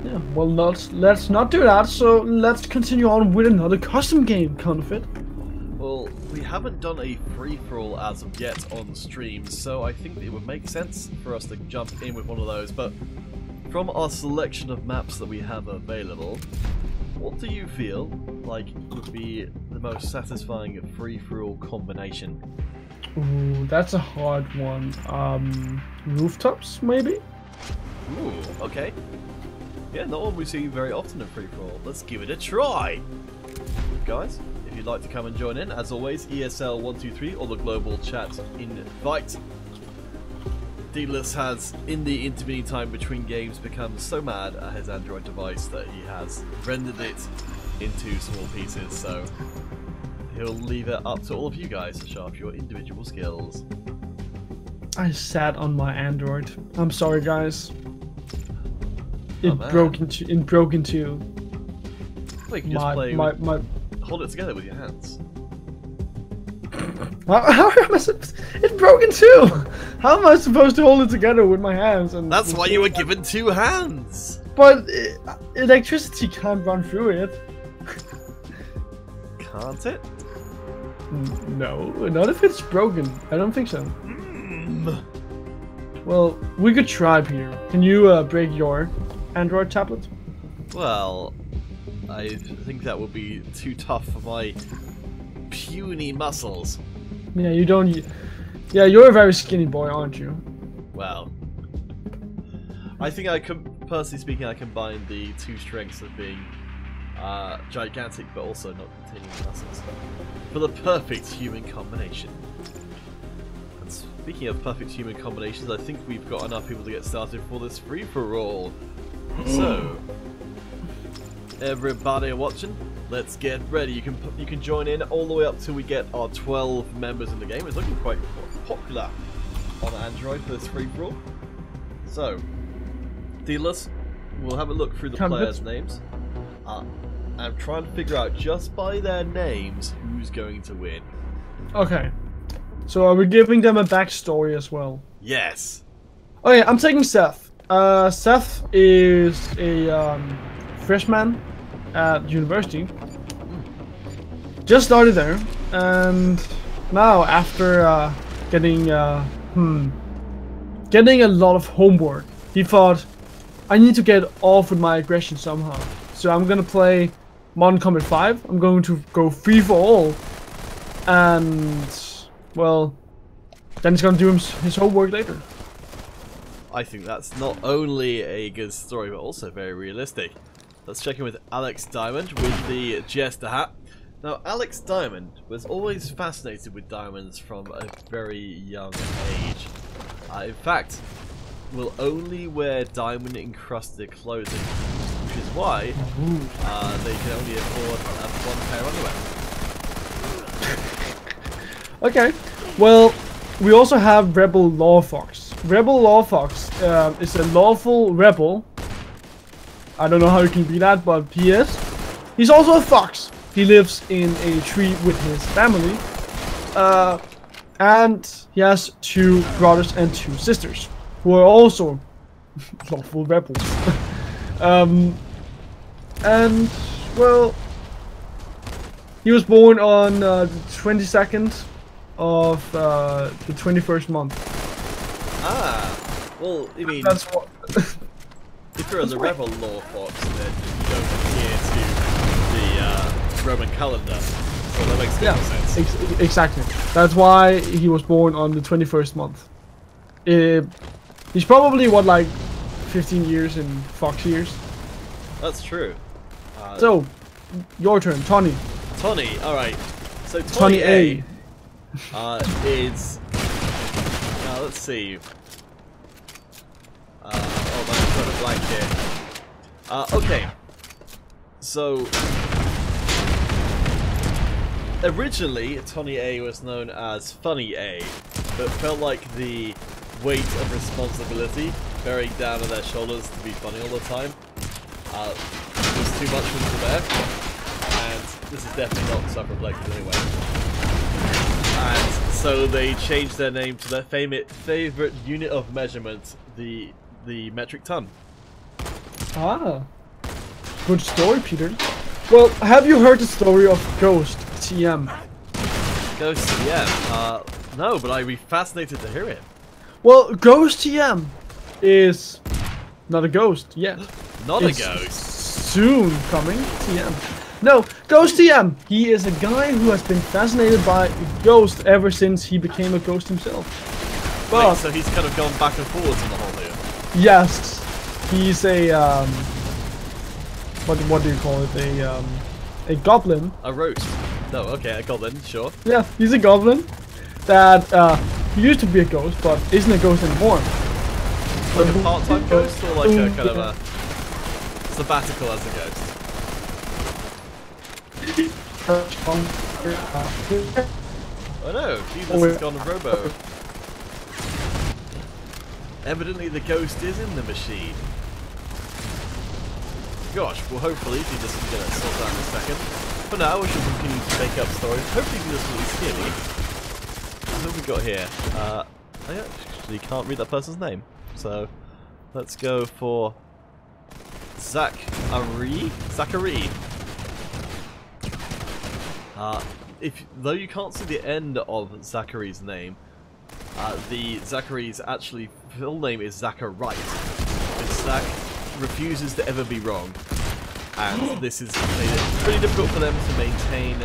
Yeah, well, let's not do that, so let's continue on with another custom game, Counterfeit. Well, we haven't done a free-for-all as of yet on stream, so I think it would make sense for us to jump in with one of those, but from our selection of maps that we have available, what do you feel like would be the most satisfying free-for-all combination? Ooh, that's a hard one. Rooftops, maybe? Ooh, okay. Yeah, not one we see very often in free-for-all. Let's give it a try! Guys, if you'd like to come and join in, as always, ESL123 or the global chat invite. Dealers has, in the intervening time between games, become so mad at his Android device that he has rendered it into small pieces, so he'll leave it up to all of you guys to show off your individual skills. I sat on my Android. I'm sorry, guys. It Oh, broke in two. Well, you can just hold it together with your hands. How am I it broke in two! How am I supposed to hold it together with my hands? And that's why you were given two hands! But electricity can't run through it. Can't it? No, not if it's broken. I don't think so. Well, we could try, Peter. Can you break your Android tablet? Well, I think that would be too tough for my puny muscles. Yeah, you don't. Yeah, you're a very skinny boy, aren't you? Well, I think I can, personally speaking, I combine the two strengths of being gigantic but also not containing muscles for the perfect human combination. And speaking of perfect human combinations, I think we've got enough people to get started for this free-for-all. So, everybody watching, let's get ready. You can join in all the way up till we get our 12 members in the game. It's looking quite popular on Android for this free-for-all. So, Dealers, we'll have a look through the players' names. I'm trying to figure out, just by their names, who's going to win. Okay. So are we giving them a backstory as well? Yes. Okay, I'm taking Seth. Seth is a freshman at university. Just started there, and now after getting a lot of homework, he thought, I need to get off with my aggression somehow. So I'm gonna play Modern Combat 5. I'm going to go free for all, and well, then he's gonna do his homework later. I think that's not only a good story, but also very realistic. Let's check in with Alex Diamond with the Jester hat. Now, Alex Diamond was always fascinated with diamonds from a very young age. In fact, will only wear diamond encrusted clothing, which is why they can only afford one pair underwear. Okay, well, we also have Rebel Law Fox. Rebel Law Fox is a lawful rebel. I don't know how you can be that, but he is. He's also a fox. He lives in a tree with his family. And he has 2 brothers and 2 sisters, who are also lawful rebels. And, well, he was born on the 22nd of the 21st month. Ah, well, I mean, that's what. If you're the Rebel Law Fox, then you don't adhere to the Roman calendar. So that makes sense. Exactly. That's why he was born on the 21st month. He's probably, what, like 15 years in Fox years? That's true. So, your turn, Tony. Tony, alright. So Tony A. Is... let's see. Oh man, I've got a blank here. Okay. So... Originally, Tony A was known as Funny A, but felt like the weight of responsibility bearing down on their shoulders to be funny all the time was too much for them to bear, and this is definitely not self-reflective anyway. And so they changed their name to their favorite unit of measurement, the metric ton. Ah, good story, Peter. Well, have you heard the story of Ghost TM? Ghost TM? No, but I'd be fascinated to hear it. Well, Ghost TM is not a ghost yet. Not It's a ghost. Soon coming TM. No, Ghost TM. He is a guy who has been fascinated by ghosts ever since he became a ghost himself. But Wait, so he's kind of gone back and forwards in the whole here. yes, he's a what do you call it? A goblin. A roast. No, okay, a goblin, sure. Yeah, he's a goblin that he used to be a ghost, but isn't a ghost anymore. Like a part-time ghost, or like a kind of a sabbatical as a ghost? Oh no, Jesus has gone robo. Evidently the ghost is in the machine. Gosh, well hopefully Jesus can get it sorted out in a second. For now, we should continue to make up stories. Hopefully he doesn't really scare me. What have we got here? I actually can't read that person's name. So, let's go for Zachary. Though you can't see the end of Zachary's name, the Zachary's actually full name is Zacharight. Because Zach refuses to ever be wrong, and this has made it pretty difficult for them to maintain,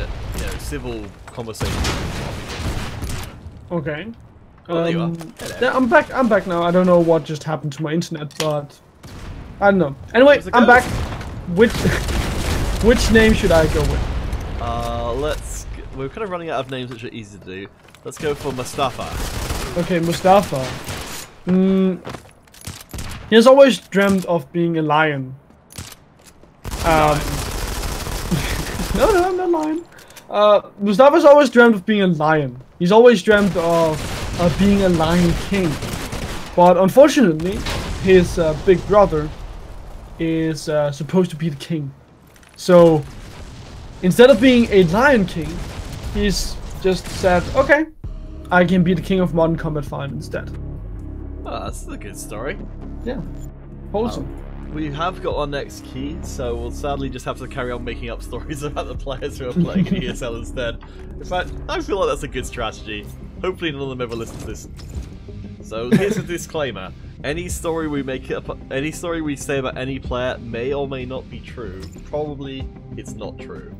civil conversations. Okay. Well, there you are. Yeah, I'm back now. I don't know what just happened to my internet, but I don't know. Anyway, I'm back. Which name should I go with? We're kind of running out of names which are easy to do. Let's go for Mustafa. Okay, Mustafa. He has always dreamt of being a lion. No, I'm not lying. Mustafa's always dreamt of being a lion. He's always dreamt of being a lion king. But unfortunately, his big brother is supposed to be the king. So, instead of being a lion king, he's just said, okay, I can be the king of Modern Combat 5 instead. Oh, that's a good story. Yeah. Wholesome. We have got our next key, so we'll sadly just have to carry on making up stories about the players who are playing in ESL instead. In fact, I feel like that's a good strategy. Hopefully none of them ever listen to this. So here's a disclaimer. Any story we say about any player may or may not be true. Probably it's not true.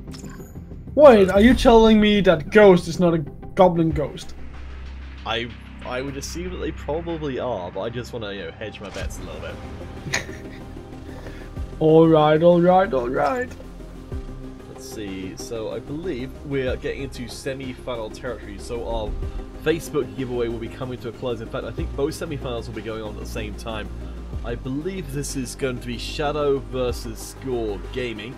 Wait, are you telling me that Ghost is not a goblin ghost? I would assume that they probably are, but I just want to, hedge my bets a little bit. Alright. Let's see, so I believe we're getting into semi-final territory, so our Facebook giveaway will be coming to a close. In fact, I think both semi-finals will be going on at the same time. I believe this is going to be Shadow versus Score Gaming.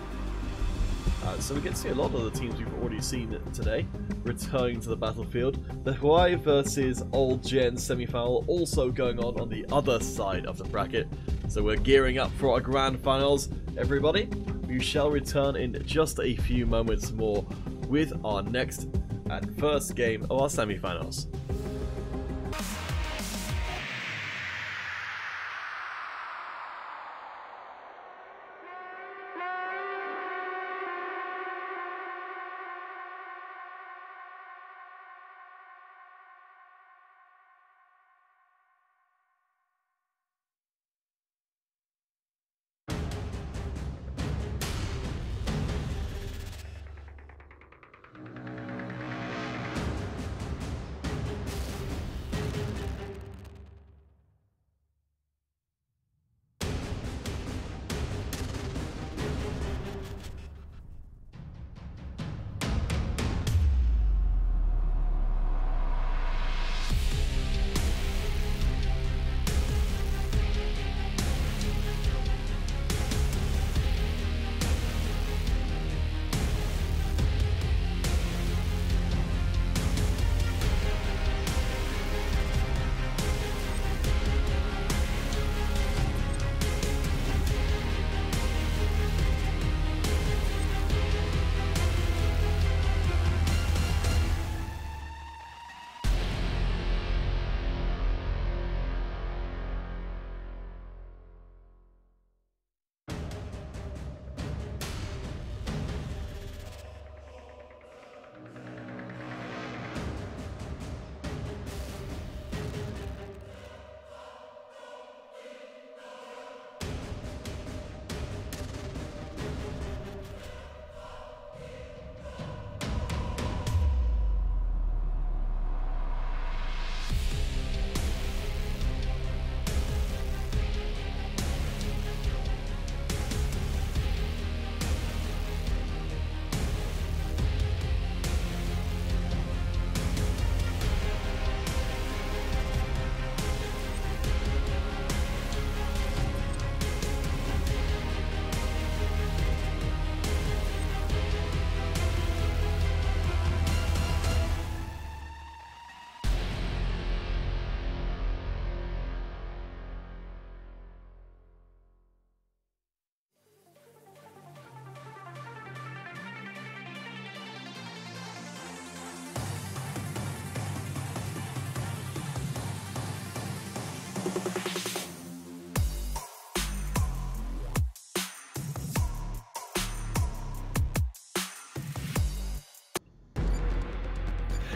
So we get to see a lot of the teams we've already seen today returning to the battlefield. The Hawaii versus Old Gen semi-final also going on the other side of the bracket. So we're gearing up for our grand finals, everybody. We shall return in just a few moments more with our next and first game of our semi-finals.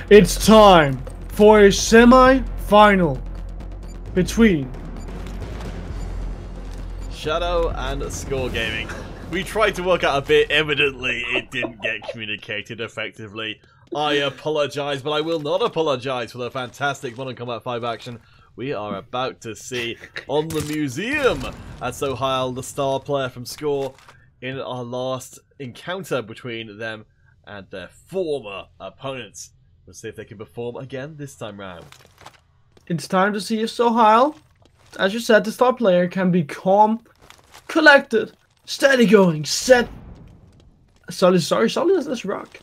It's time for a semi-final between Shadow and Score Gaming. We tried to work out a bit, evidently it didn't get communicated effectively. I apologise, but I will not apologise for the fantastic Modern Combat 5 action we are about to see on the museum. As Sohail, the star player from Score, in our last encounter between them and their former opponents. We'll see if they can perform again this time round. It's time to see if Sohail, as you said, the star player, can be calm, collected, steady going, solid as this rock.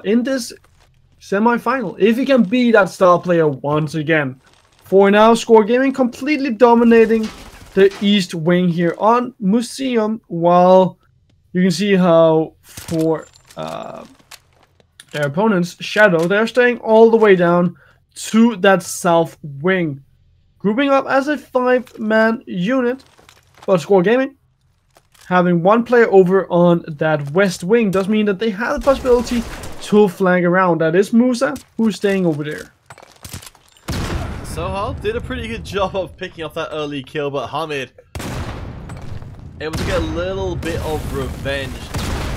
In this semi-final, if he can be that star player once again. For now, Score Gaming completely dominating the east wing here on Museum, while you can see how for their opponents, Shadow, they're staying all the way down to that south wing, grouping up as a 5-man unit. But Score Gaming, having one player over on that west wing, does mean that they have the possibility to flank around. That is Musa, who's staying over there. Sohail did a pretty good job of picking off that early kill, but Hamid able to get a little bit of revenge.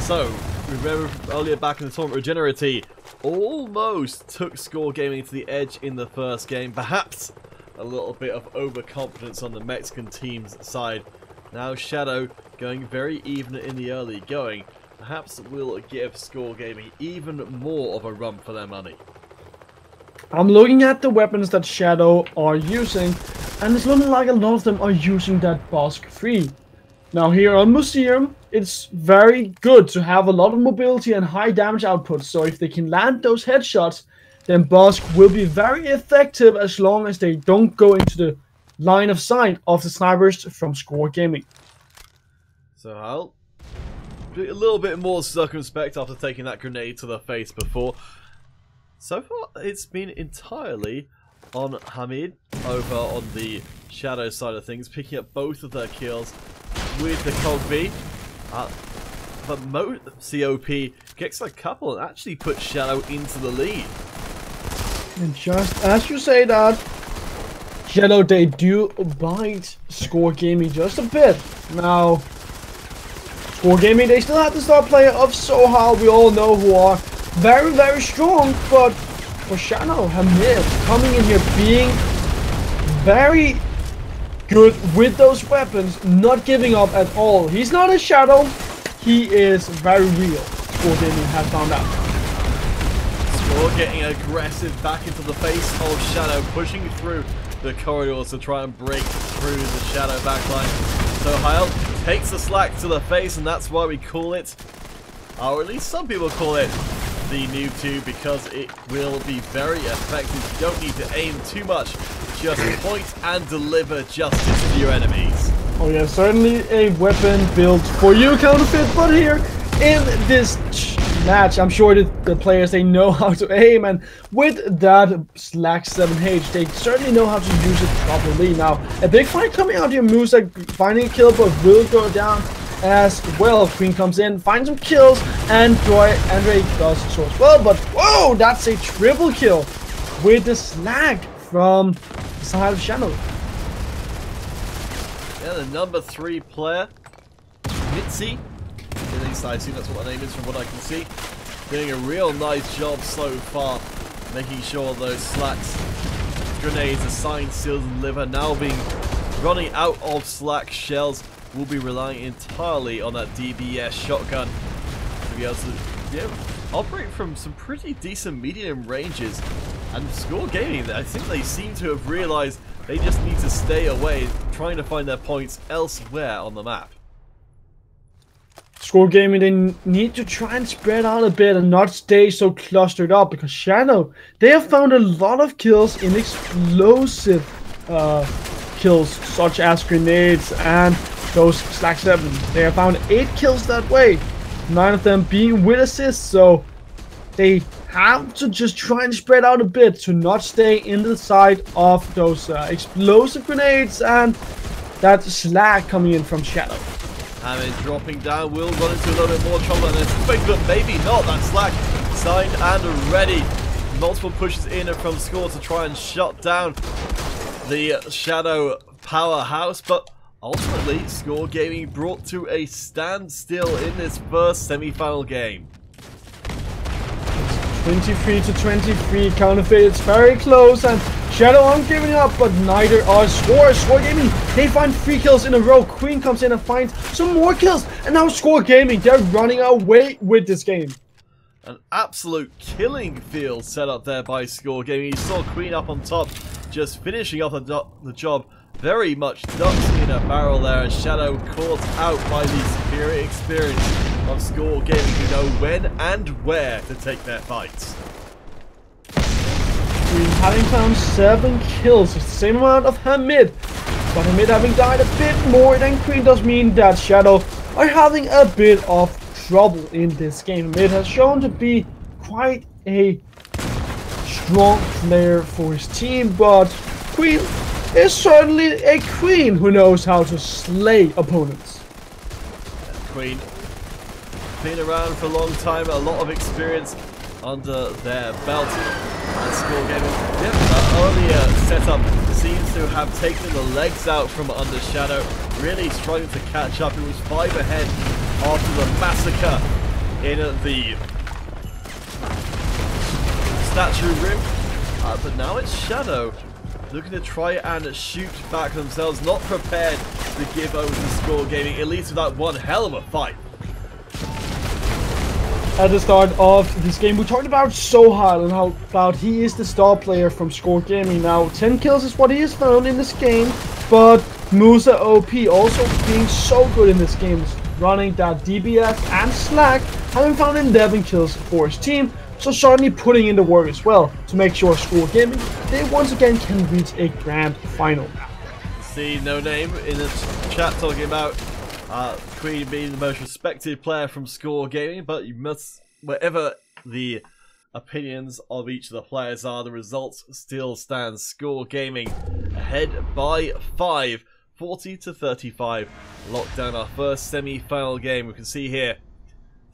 So, remember earlier back in the tournament, Regenerity almost took Score Gaming to the edge in the first game. Perhaps a little bit of overconfidence on the Mexican team's side. Now Shadow going very even in the early going. Perhaps will give Score Gaming even more of a run for their money. I'm looking at the weapons that Shadow are using, and it's looking like a lot of them are using that Bosk 3. Now here on Museum, it's very good to have a lot of mobility and high damage output, so if they can land those headshots, then Bosk will be very effective as long as they don't go into the line of sight of the snipers from Score Gaming. So I'll be a little bit more circumspect after taking that grenade to the face before. So far, it's been entirely on Hamid over on the Shadow side of things, picking up both of their kills with the Cog-B. But COP gets a couple and actually puts Shadow into the lead. And just as you say that, Shadow, they do bite Score Gaming just a bit. Now, Score Gaming, they still have the star player of Sohail, we all know, who are very, very strong, but for Shadow, Hamid coming in here being very good with those weapons, not giving up at all. He's not a Shadow, he is very real, Score Gaming has found out. Score getting aggressive back into the face of Shadow, pushing through the corridors to try and break through the Shadow backline. Sohail takes the slack to the face, and that's why we call it, or at least some people call it, the Noob 2, because it will be very effective. You don't need to aim too much, just point and deliver justice to your enemies. Oh yeah, certainly a weapon built for you, Counterfeit, but here in this match, I'm sure that the players, they know how to aim, and with that Slack 7H, they certainly know how to use it properly. Now, a big fight coming out here, Musa finding a kill, but will go down as well. Queen comes in, finds some kills, and Andre does so as well, but whoa, that's a triple kill with the Slack from the side of Shadow. Yeah, the number 3 player, Mitzi, I assume that's what her name is from what I can see, doing a real nice job so far, making sure those slacks, grenades, assigned seals and liver now being running out of slack shells. Will be relying entirely on that DBS shotgun to be able to operate from some pretty decent medium ranges. And Score Gaming, I think they seem to have realized they just need to stay away, trying to find their points elsewhere on the map. Score Gaming, they need to try and spread out a bit and not stay so clustered up, because Shadow, they have found a lot of kills in explosive kills, such as grenades and those Slack 7. They have found 8 kills that way, 9 of them being with assists, so they have to just try and spread out a bit to not stay in the side of those explosive grenades and that Slack coming in from Shadow. Hamid dropping down, will run into a little bit more trouble than anticipated, but maybe not. That Slack signed and ready. multiple pushes in from Score to try and shut down the Shadow powerhouse, but ultimately Score Gaming brought to a standstill in this first semi-final game. 23 to 23, counterfeit. It's very close, and Shadow aren't giving up, but neither are Score. Score Gaming, they find 3 kills in a row. Queen comes in and finds some more kills, and now Score Gaming, they're running away with this game. An absolute killing field set up there by Score Gaming. You saw Queen up on top, just finishing off the job. Very much ducks in a barrel there, and Shadow caught out by the superior experience of Score Gaming, who know when and where to take their fights. Queen having found 7 kills, it's the same amount of Hamid, but Hamid having died a bit more than Queen does mean that Shadow are having a bit of trouble in this game. Hamid has shown to be quite a strong player for his team, but Queen is certainly a Queen who knows how to slay opponents. Queen been around for a long time, a lot of experience under their belt. And Score Gaming, earlier setup seems to have taken the legs out from under Shadow, really struggling to catch up. It was 5 ahead after the massacre in the statue room, but now it's Shadow looking to try and shoot back themselves, not prepared to give over to Score Gaming, at least with that one hell of a fight. At the start of this game, we talked about Sohal and how about he is the star player from Score Gaming. Now 10 kills is what he has found in this game, but Musa OP also being so good in this game, running that DBS and Slack, having found 11 kills for his team, so certainly putting in the work as well to make sure Score Gaming, they once again can reach a grand final. See No Name in the chat talking about Queen being the most respected player from Score Gaming, but you must, wherever the opinions of each of the players are, the results still stand. Score Gaming ahead by 5, 40 to 35. Locked down our first semi-final game. We can see here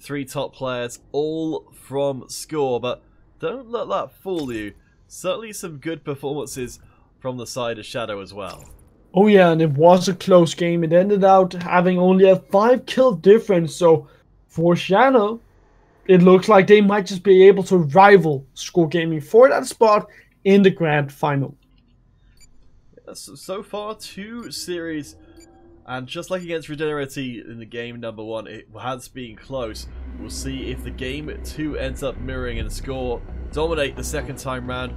3 top players, all from Score, but don't let that fool you. Certainly some good performances from the side of Shadow as well. Oh yeah, and it was a close game. It ended out having only a 5 kill difference, so for Shadow, it looks like they might just be able to rival Score Gaming for that spot in the grand final. So far, 2 series, and just like against Regenerity in the game number 1, it has been close. We'll see if the game 2 ends up mirroring and Score dominate the second time round.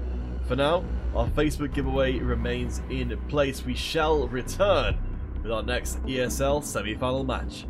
For now, our Facebook giveaway remains in place. We shall return with our next ESL semi-final match.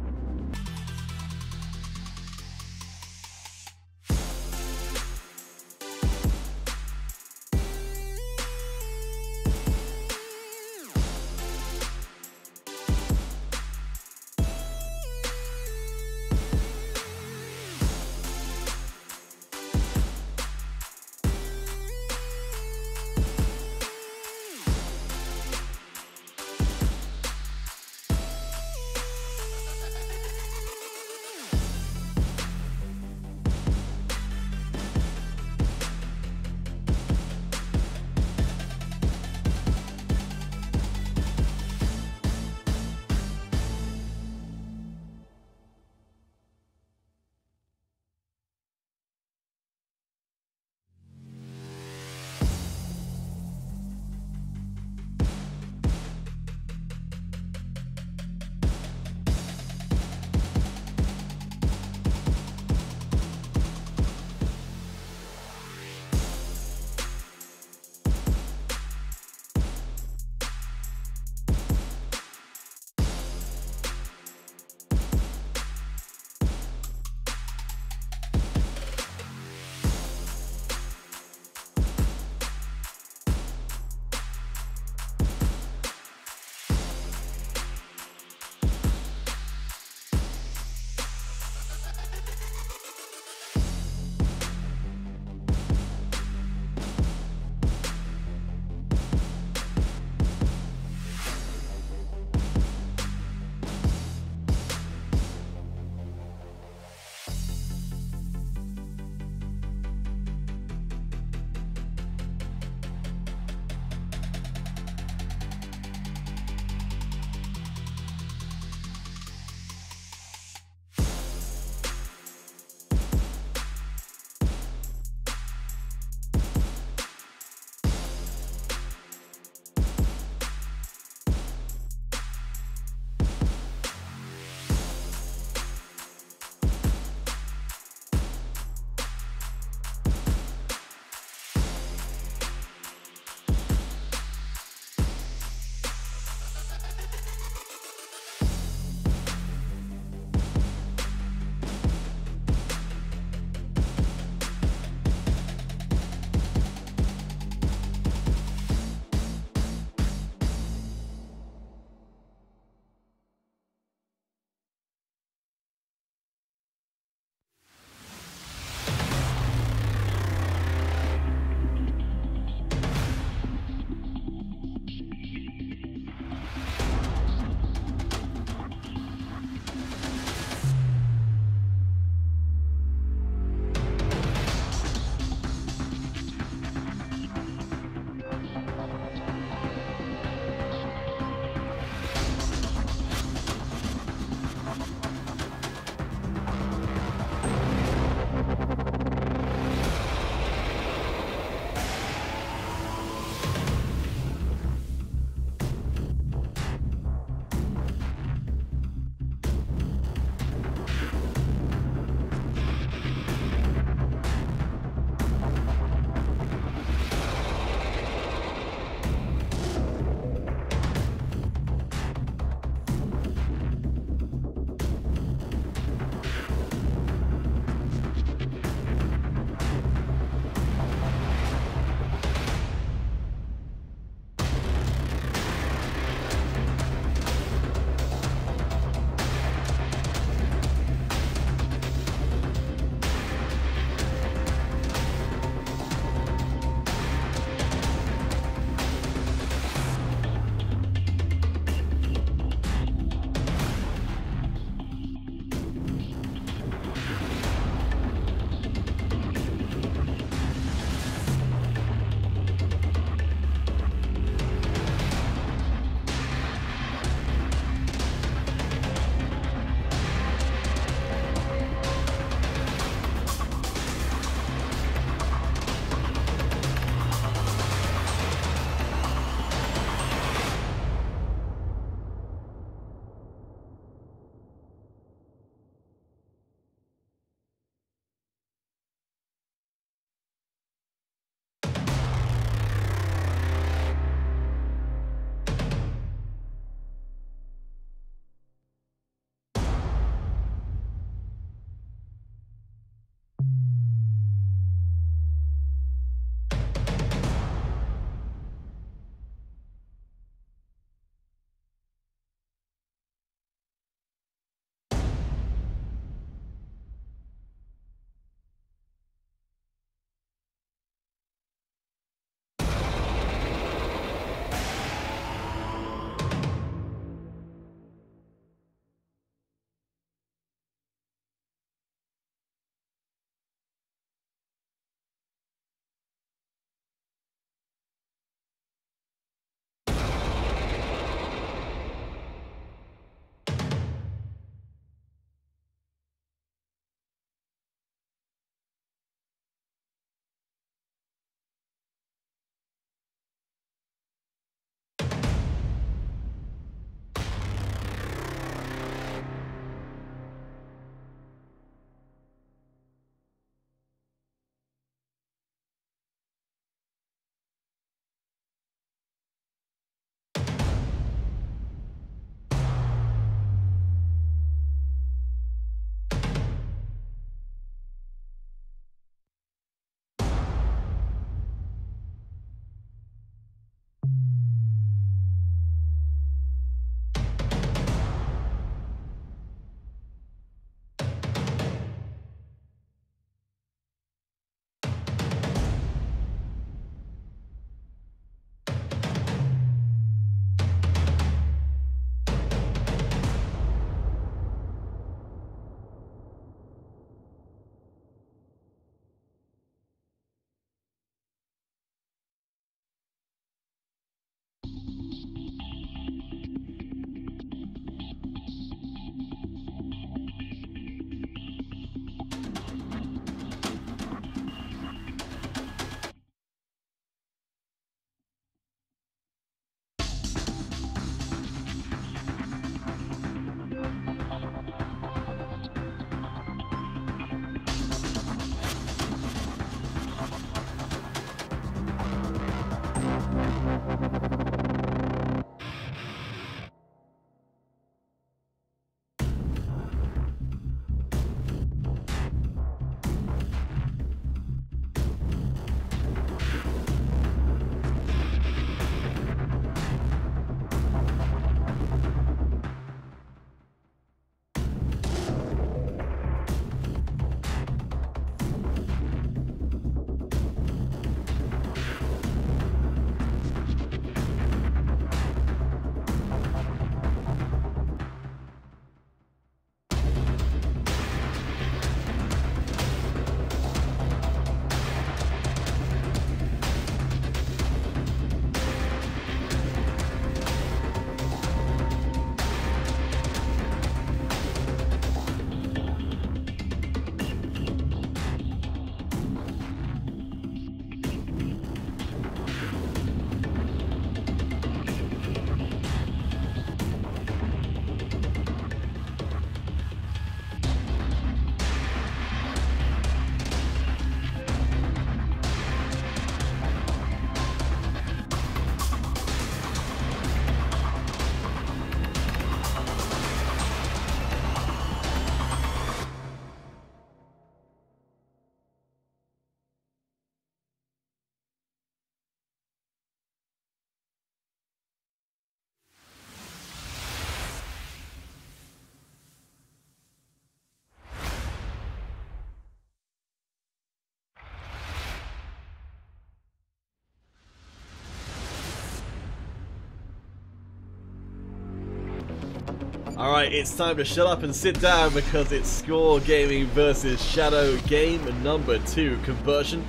Alright, it's time to shut up and sit down because it's Score Gaming versus Shadow game number 2. Conversion,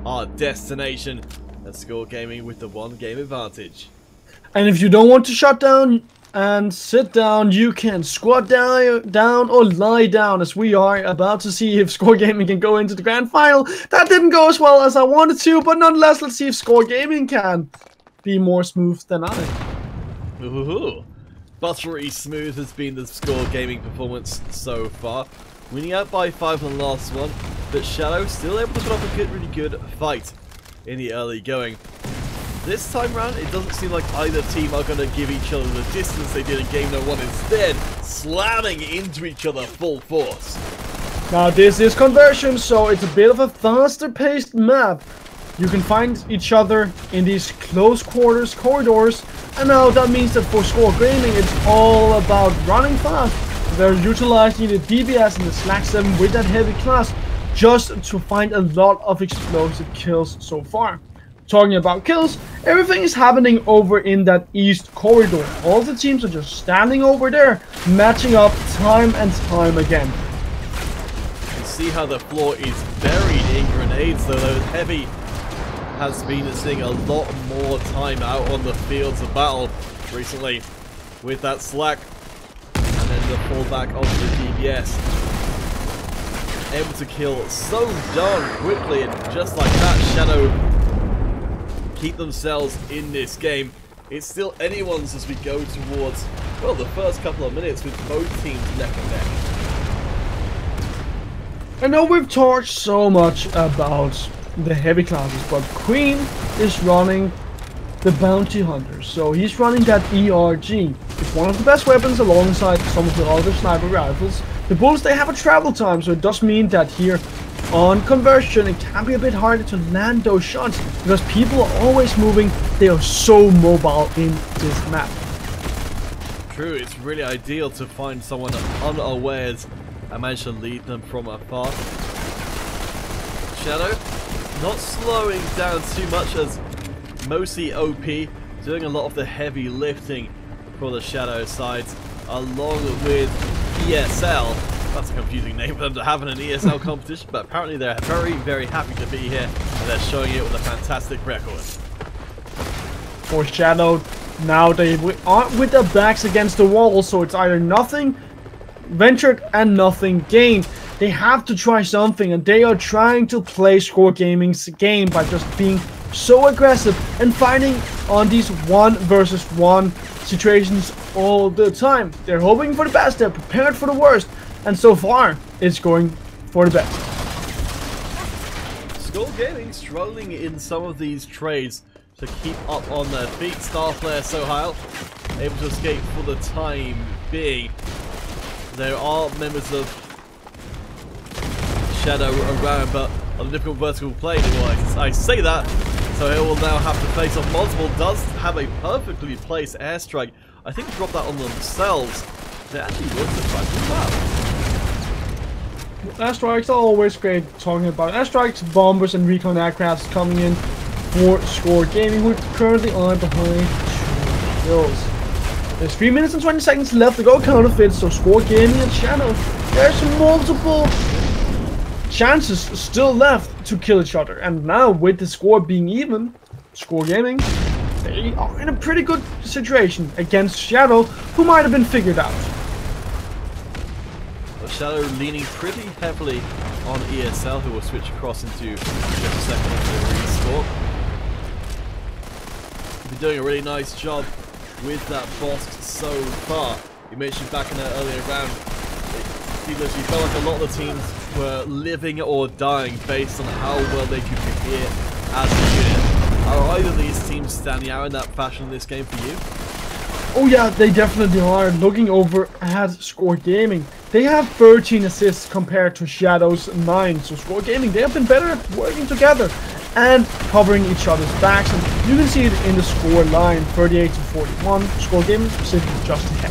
our destination, and Score Gaming with the 1 game advantage. And if you don't want to shut down and sit down, you can squat down or lie down, as we are about to see if Score Gaming can go into the grand final. That didn't go as well as I wanted to, but nonetheless, let's see if Score Gaming can be more smooth than I. Ooh. Buttery smooth has been the Score Gaming performance so far, winning out by 5 on the last one, but Shadow still able to put up a really good fight in the early going. This time round, it doesn't seem like either team are going to give each other the distance they did in game number 1, instead slamming into each other full force. Now this is Conversion, so it's a bit of a faster paced map. You can find each other in these close quarters corridors, and now that means that for Score Gaming it's all about running fast. They're utilizing the DBS and the Slack 7 with that heavy class just to find a lot of explosive kills so far. Talking about kills, everything is happening over in that east corridor. All the teams are just standing over there, matching up time and time again. You can see how the floor is buried in grenades, though those heavy has been seeing a lot more time out on the fields of battle recently with that Slack and then the fallback of the DBS. Able to kill so darn quickly, and just like that, Shadow keep themselves in this game. It's still anyone's as we go towards, well, the first couple of minutes with both teams neck and neck. I know we've talked so much about the heavy classes, but Queen is running the Bounty Hunter, so he's running that ERG. It's one of the best weapons alongside some of the other sniper rifles. The bullets, they have a travel time, so it does mean that here on Conversion it can be a bit harder to land those shots because people are always moving. They are so mobile in this map. True, it's really ideal to find someone unawares and manage to lead them from afar. Shadow not slowing down too much, as mostly OP doing a lot of the heavy lifting for the Shadow sides, along with ESL. That's a confusing name for them to have in an ESL competition, but apparently they're very, very happy to be here, and they're showing it with a fantastic record. For Shadow, now they aren't with their backs against the wall, so it's either nothing ventured and nothing gained. They have to try something, and they are trying to play Score Gaming's game by just being so aggressive and fighting on these 1 versus 1 situations all the time. They're hoping for the best, they're prepared for the worst, and so far it's going for the best. Score Gaming struggling in some of these trades to keep up on their feet. Star Player Sohail able to escape for the time being. There are members of Shadow around, but on a difficult vertical plane. Well, I say that, so he will now have to face off multiple. Does have a perfectly placed airstrike. I think drop that on themselves. They actually worked the strike as well. Airstrikes are always great talking about. Airstrikes, bombers, and recon aircrafts coming in for Score Gaming, who currently are behind 2 kills. There's 3 minutes and 20 seconds left to go counterfeit, so Score Gaming and Shadow, there's multiple chances still left to kill each other. And now with the score being even, Score Gaming, they are in a pretty good situation against Shadow, who might have been figured out. Well, Shadow leaning pretty heavily on ESL, who will switch across into just a second into the restore. Been doing a really nice job with that boss so far. You mentioned back in an earlier round, you felt like a lot of the teams were living or dying based on how well they could prepare as a unit. Are either of these teams standing out in that fashion in this game for you? Oh yeah, they definitely are. Looking over at Score Gaming, they have 13 assists compared to Shadow's 9. So Score Gaming, they have been better at working together and covering each other's backs. And you can see it in the score line, 38-41. Score Gaming specifically just ahead.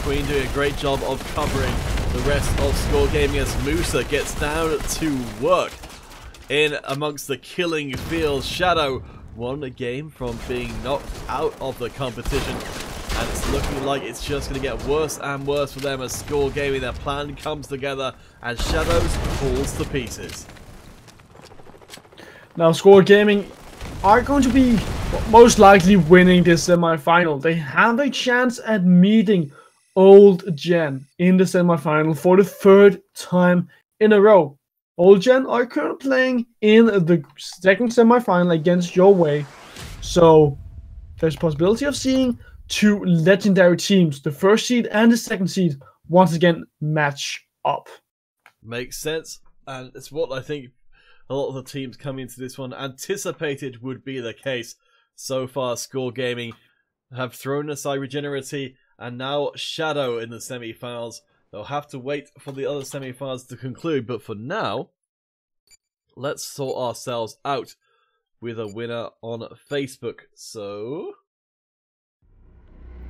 Queen doing a great job of covering the rest of Score Gaming as Musa gets down to work in amongst the killing fields. Shadow won a game from being knocked out of the competition And it's looking like it's just going to get worse and worse for them as Score Gaming, their plan comes together and Shadows falls to pieces. Now, Score Gaming are going to be most likely winning this semi-final. They have a chance at meeting Old Gen in the semi-final for the third time in a row. Old Gen are currently playing in the second semi-final against Your Way. So there's a possibility of seeing two legendary teams, the first seed and the second seed, once again match up. Makes sense, and it's what I think a lot of the teams coming into this one anticipated would be the case. So far, Score Gaming have thrown aside Regenerity, and now Shadow in the semi-finals. They'll have to wait for the other semi-finals to conclude, but for now, let's sort ourselves out with a winner on Facebook. So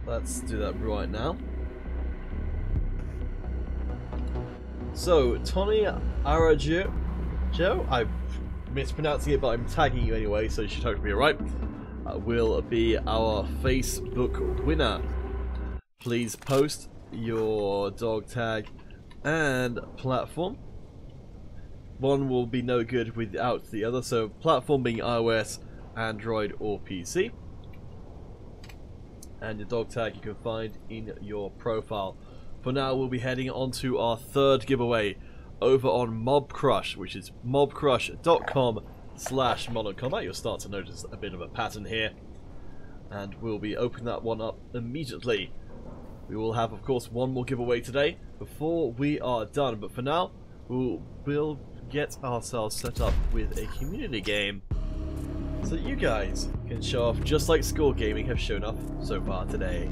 let's do that right now. So, Tony Araju, Joe, I'm mispronouncing it, but I'm tagging you anyway, so you should hopefully be alright, will be our Facebook winner. Please post your dog tag and platform. One will be no good without the other, so platform being iOS, Android or PC. And your dog tag you can find in your profile. For now, we'll be heading on to our third giveaway over on Mob Crush, which is mobcrush.com/Modern Combat. You'll start to notice a bit of a pattern here. And we'll be opening that one up immediately. We will have, of course, one more giveaway today before we are done. But for now, we'll get ourselves set up with a community game so that you guys can show off just like Score Gaming have shown off so far today.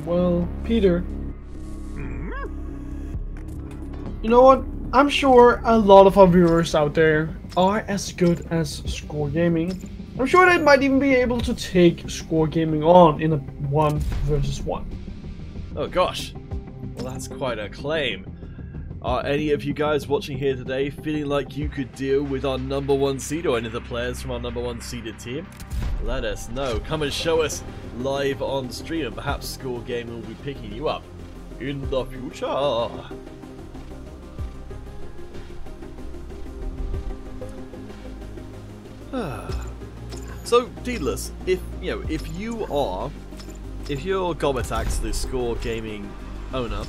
Well, Peter, you know what? I'm sure a lot of our viewers out there are as good as Score Gaming. I'm sure they might even be able to take Score Gaming on in a 1 versus 1. Oh gosh, well that's quite a claim. Are any of you guys watching here today feeling like you could deal with our #1 seed or any of the players from our #1 seeded team? Let us know. Come and show us live on stream, and perhaps Score Gaming will be picking you up in the future. So, Deedless, if you're Gobatax, the Score Gaming owner,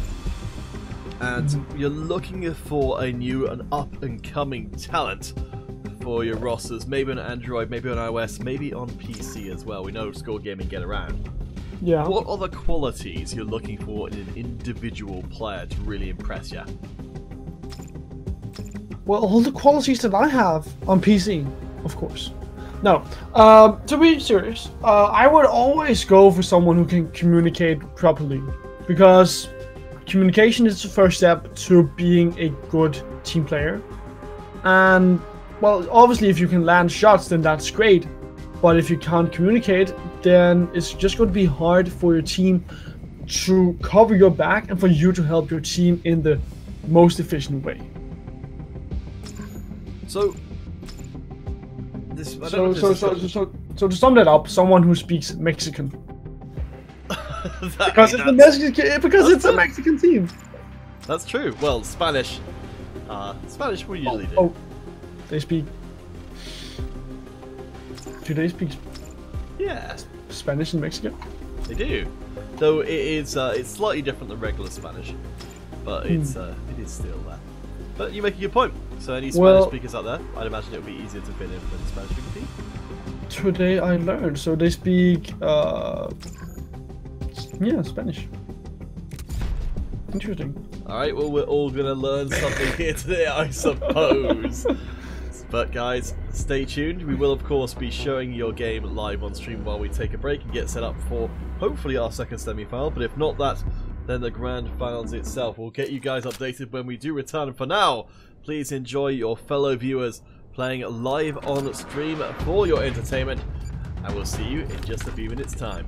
and you're looking for a new and up-and-coming talent for your rosters, maybe on Android, maybe on iOS, maybe on PC as well. We know Score Gaming get around. Yeah. What are the qualities you're looking for in an individual player to really impress you? Well, all the qualities that I have on PC, of course. No, to be serious, I would always go for someone who can communicate properly, because communication is the first step to being a good team player. And, well, obviously if you can land shots, then that's great. But if you can't communicate, then it's just going to be hard for your team to cover your back and for you to help your team in the most efficient way. So to sum that up, someone who speaks Mexican. Because it's a Mexican team. That's true. Well, Spanish we usually do. Oh, they speak. Do they speak? Yeah, Spanish in Mexico? they do. Though it's slightly different than regular Spanish, but it is still there. But you make a good point. So any Spanish speakers out there, I'd imagine it would be easier to fit in with the Spanish speaking team. Today I learned. So they speak, Spanish. Interesting. Alright, well we're all going to learn something here today, I suppose. But guys, stay tuned. We will of course be showing your game live on stream while we take a break and get set up for hopefully our second semi-final. But if not that, then the grand finals itself. We'll get you guys updated when we do return. For now, please enjoy your fellow viewers playing live on stream for your entertainment, and we'll see you in just a few minutes' time.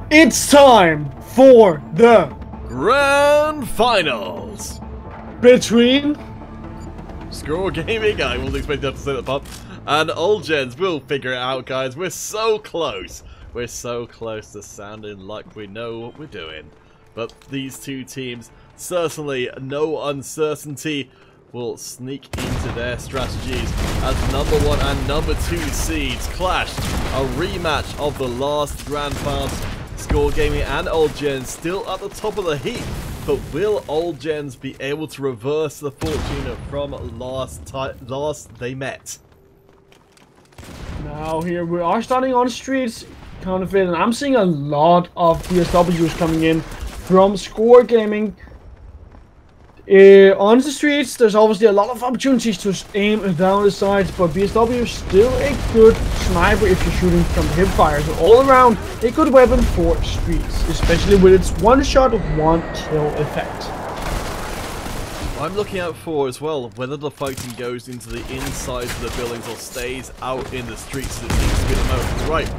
It's time for the Grand Finals between Score Gaming. I wasn't expecting to have to say that part. And Old Gens. We'll figure it out, guys. We're so close. We're so close to sounding like we know what we're doing. But these two teams, certainly no uncertainty, will sneak into their strategies as #1 and #2 seeds clash. A rematch of the last Grand Finals. Score Gaming and Old Gens still at the top of the heap, but will Old Gens be able to reverse the fortune from last they met? Now here we are starting on streets, kind of it, and I'm seeing a lot of BSWs coming in from Score Gaming. On the streets, there's obviously a lot of opportunities to aim down the sides, but BSW is still a good sniper if you're shooting from the hipfire. So all around, a good weapon for streets, especially with its one-shot, one-kill effect. I'm looking out for as well whether the fighting goes into the insides of the buildings or stays out in the streets as it seems to be at the moment. Right,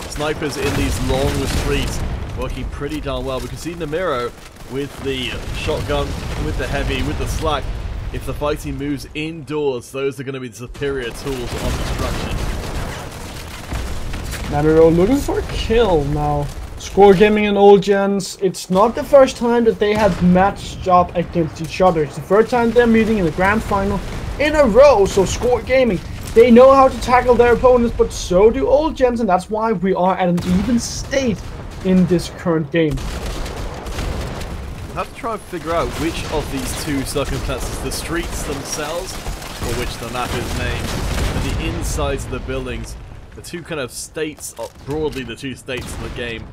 snipers in these long streets working pretty darn well. We can see Namiro with the shotgun, with the heavy, with the slack. If the fighting moves indoors, those are going to be the superior tools on destruction. Namiro looking for a kill now. Score Gaming and Old Gens, it's not the first time that they have matched up against each other. It's the first time they're meeting in the grand final in a row. So Score Gaming, they know how to tackle their opponents, but so do Old Gens, and that's why we are at an even state in this current game. I have to try and figure out which of these two circumstances, the streets themselves, or which the map is named, and the insides of the buildings, the two kind of states, broadly the two states of the game,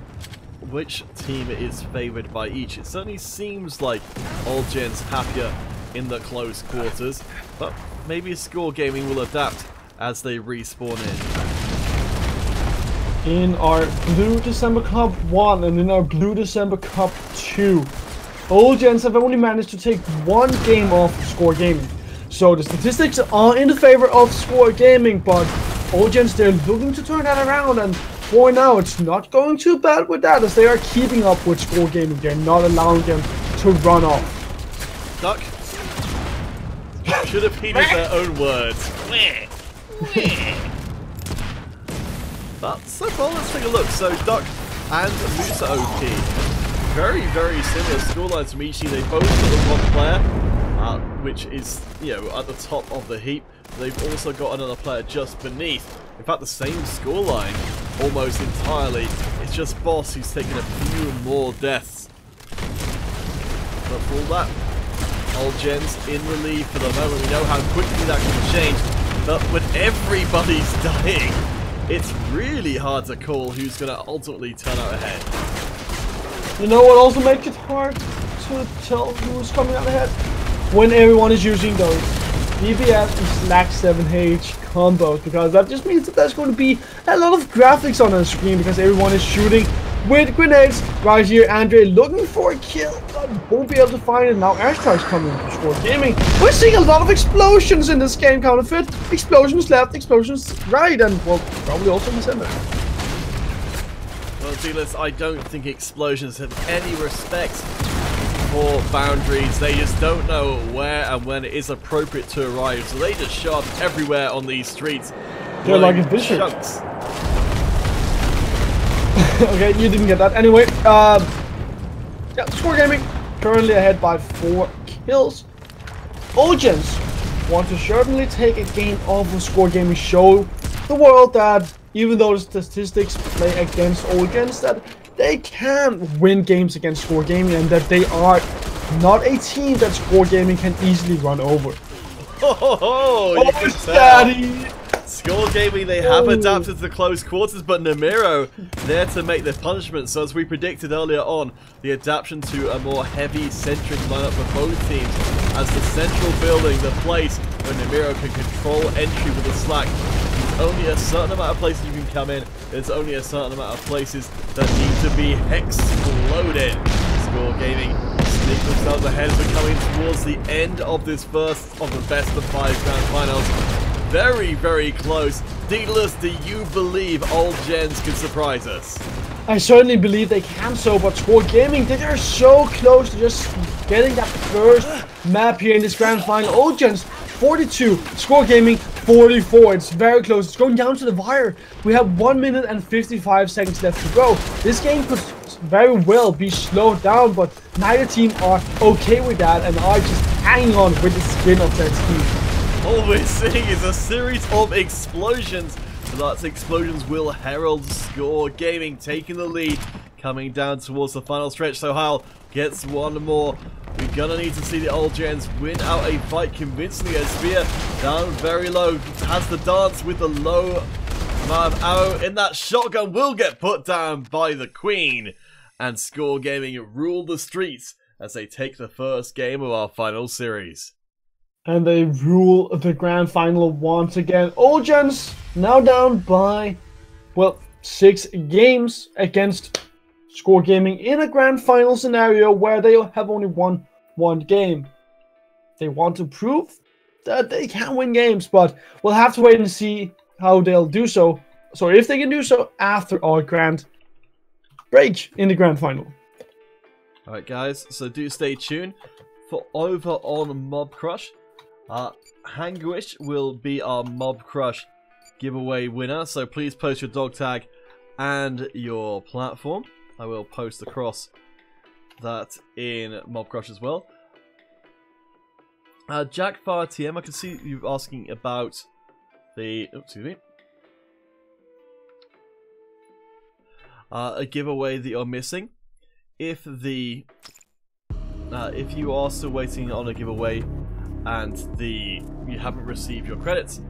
which team is favoured by each. It certainly seems like Old Gens happier in the close quarters, but maybe Score Gaming will adapt as they respawn in. in our Blue December Cup 1 and in our Blue December Cup 2, Old Gens have only managed to take one game off Score Gaming. So the statistics are in the favor of Score Gaming, but Old Gens, they're looking to turn that around, and for now it's not going too bad with that, as they are keeping up with Score Gaming. They're not allowing them to run off. Duck should have heeded their own words. But so far, let's take a look. So Duck and Musa OP, very, very similar scorelines from each team. They both got one player, which is, you know, at the top of the heap. They've also got another player just beneath. In fact, the same scoreline almost entirely. It's just Boss who's taken a few more deaths. But for all that, Old Gens in the lead for the moment. We know how quickly that can change. But when everybody's dying, it's really hard to call who's going to ultimately turn out ahead. You know what also makes it hard to tell who's coming out ahead? When everyone is using those DBS and Slack 7H combos, because that just means that there's going to be a lot of graphics on the screen because everyone is shooting with grenades. Right here, Andre looking for a kill, but won't be able to find it. Now Ashtar's coming to Score Gaming. We're seeing a lot of explosions in this game, Counterfeit. Explosions left, explosions right, and well, probably also in the center. Well, dealers, I don't think explosions have any respect for boundaries. They just don't know where and when it is appropriate to arrive, so they just show up everywhere on these streets. They're like a bishop. Okay, you didn't get that. Anyway, yeah, Score Gaming currently ahead by 4 kills. Old Gens want to certainly take a game off of Score Gaming, show the world that even though the statistics play against Old Gens, that they can win games against Score Gaming, and that they are not a team that Score Gaming can easily run over. Oh, you can tell. Daddy! Score Gaming, they have adapted to close quarters, but Namiro there to make the punishment. So as we predicted earlier on, the adaptation to a more heavy-centric lineup for both teams, as the central building, the place where Namiro can control entry with the Slack. There's only a certain amount of places you can come in. There's only a certain amount of places that need to be exploded. Score Gaming sneak themselves ahead as we're coming towards the end of this first of the best of 5 grand finals. Very, very close. Dealers, do you believe Old Gens can surprise us? I certainly believe they can, but Score Gaming, they are so close to just getting that first map here in this grand final. Old Gens 42, Score Gaming 44. It's very close. It's going down to the wire. We have 1 minute and 55 seconds left to go. This game could very well be slowed down, but neither team are okay with that and are just hanging on with the skin of their teeth. All we're seeing is a series of explosions. Those explosions will herald Score Gaming taking the lead, coming down towards the final stretch. So Hal gets one more. We're gonna need to see the Old Gens win out a fight convincingly. As Spear down very low, has the dance with the low amount of ammo in that shotgun, will get put down by the Queen. And Score Gaming rule the streets as they take the first game of our final series. And they rule the grand final once again. Old Gens now down by, well, 6 games against Score Gaming in a grand final scenario where they have only won 1 game. They want to prove that they can win games, but we'll have to wait and see how they'll do so. So if they can do so after our grand break in the grand final. Alright guys, so do stay tuned for over on Mob Crush. Hanguish will be our Mob Crush giveaway winner, so please post your dog tag and your platform. I will post across that in Mob Crush as well. Jackfire TM, I can see you asking about the a giveaway that you're missing. If you are still waiting on a giveaway and you haven't received your credits,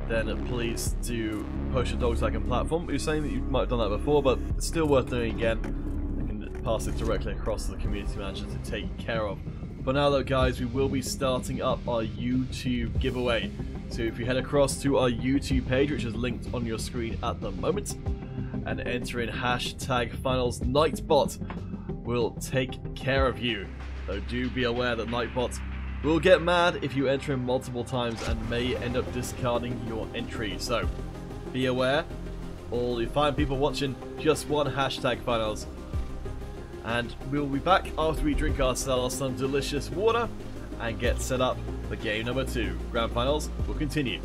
then please do post your dog tag and platform. You're saying that you might have done that before, but it's still worth doing again. I can pass it directly across to the community manager to take care of. For now though guys, we will be starting up our YouTube giveaway. So if you head across to our YouTube page, which is linked on your screen at the moment, and enter in hashtag finals. Nightbot will take care of you. Though do be aware that Nightbot will get mad if you enter in multiple times and may end up discarding your entry. So be aware. All you fine people watching, just one hashtag finals. And we'll be back after we drink ourselves some delicious water and get set up for game number 2. Grand finals will continue.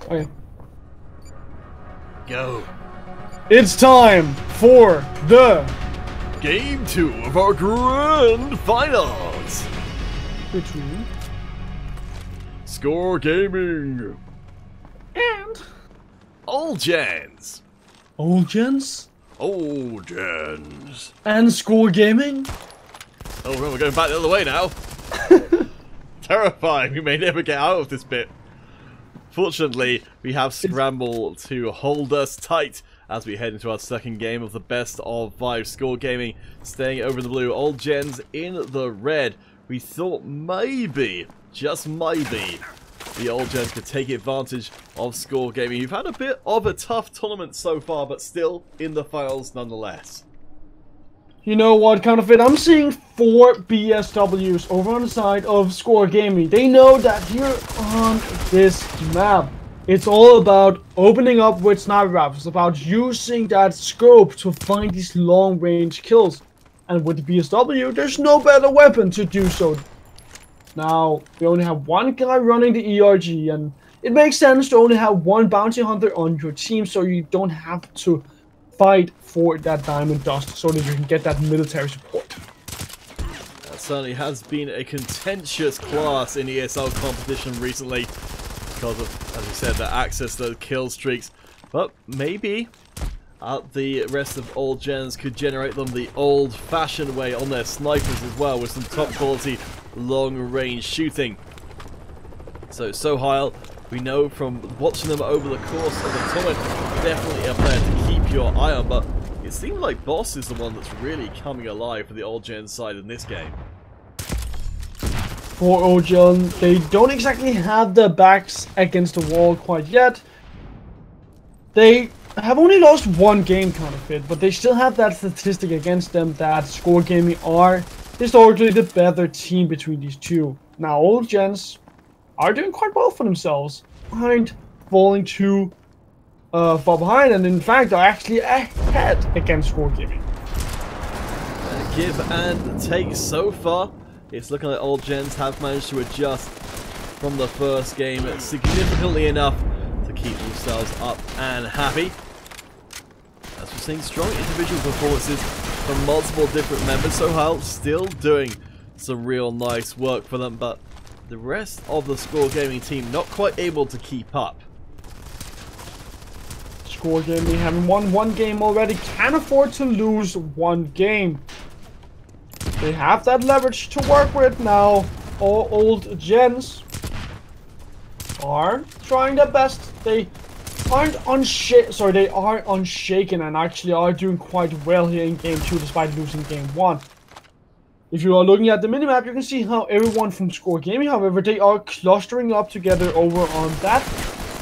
Okay. Go. It's time for the Game 2 of our grand finals. between Score Gaming. and Old Gens. Old Gens Old Gens. and Score Gaming. Oh, we're going back the other way now. Terrifying. We may never get out of this bit. Fortunately, we have Scramble to hold us tight as we head into our second game of the best of 5 Score Gaming. Staying over in the blue, Old Gens in the red. We thought maybe, just maybe, the Old Gens could take advantage of Score Gaming. You've had a bit of a tough tournament so far, but still in the finals nonetheless. You know what, kind of it? I'm seeing 4 BSWs over on the side of Score Gaming. They know that here on this map, it's all about opening up with sniper rifles. It's about using that scope to find these long-range kills. And with the BSW, there's no better weapon to do so. Now, we only have one guy running the ERG, and it makes sense to only have one bounty hunter on your team, so you don't have to fight for that diamond dust, so that you can get that military support. That certainly has been a contentious class in ESL competition recently because of, as we said, the access to the kill streaks. But maybe the rest of Old Gens could generate them the old-fashioned way on their snipers as well, with some top-quality long-range shooting. So Sohail, we know from watching them over the course of the tournament, definitely a player to keep your eye on, but it seems like Boss is the one that's really coming alive for the Old Gens side in this game. For Old Gen, they don't exactly have their backs against the wall quite yet. They have only lost one game, kind of it, but they still have that statistic against them that Score Gaming are historically the better team between these two. Now, Old Gens are doing quite well for themselves, aren't falling too far behind, and in fact are actually ahead against Score Gaming. Give and take so far. It's looking like Old Gens have managed to adjust from the first game significantly enough to keep themselves up and happy. As we're seeing strong individual performances from multiple different members, Sohail still doing some real nice work for them, but the rest of the Score Gaming team not quite able to keep up. Score Gaming, having won one game already, can afford to lose one game. They have that leverage to work with now. All Old Gens are trying their best. They aren't they are unshaken and actually are doing quite well here in game 2 despite losing game 1. If you are looking at the minimap, you can see how everyone from Score Gaming, however, they are clustering up together over on that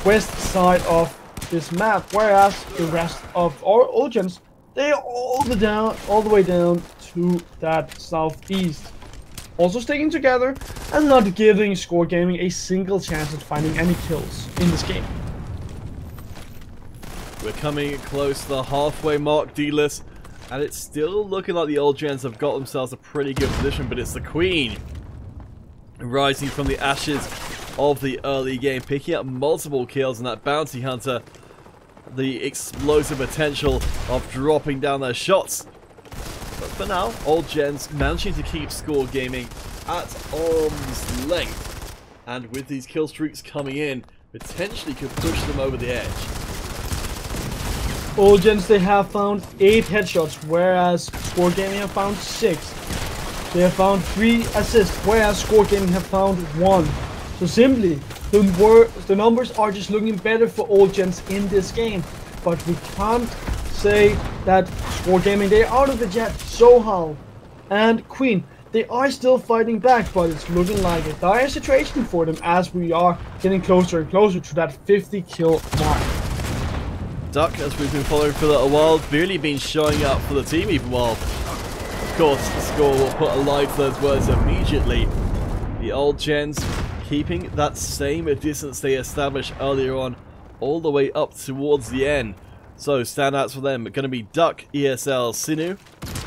west side of this map, whereas the rest of our Old Gens, they are all the way down to that southeast. Also sticking together and not giving Score Gaming a single chance at finding any kills in this game. We're coming close to the halfway mark, D-list, and it's still looking like the Old Gens have got themselves a pretty good position, but it's the Queen rising from the ashes of the early game, picking up multiple kills, and that Bounty Hunter, the explosive potential of dropping down their shots. But for now, Old Gens managing to keep Score Gaming at arm's length, and with these kill streaks coming in, potentially could push them over the edge. Old Gens, they have found 8 headshots, whereas Score Gaming have found 6. They have found 3 assists, whereas Score Gaming have found 1. So simply, the numbers are just looking better for Old Gens in this game. But we can't say that Score Gaming, they're out of the jet. Sohail and Queen, they are still fighting back, but it's looking like a dire situation for them as we are getting closer and closer to that 50 kill mark. Duck, as we've been following for a little while, really been showing up for the team even while, of course, the score will put a lie to those words immediately. The Old Gens keeping that same distance they established earlier on all the way up towards the end. So standouts for them are going to be Duck, ESL, Sinu,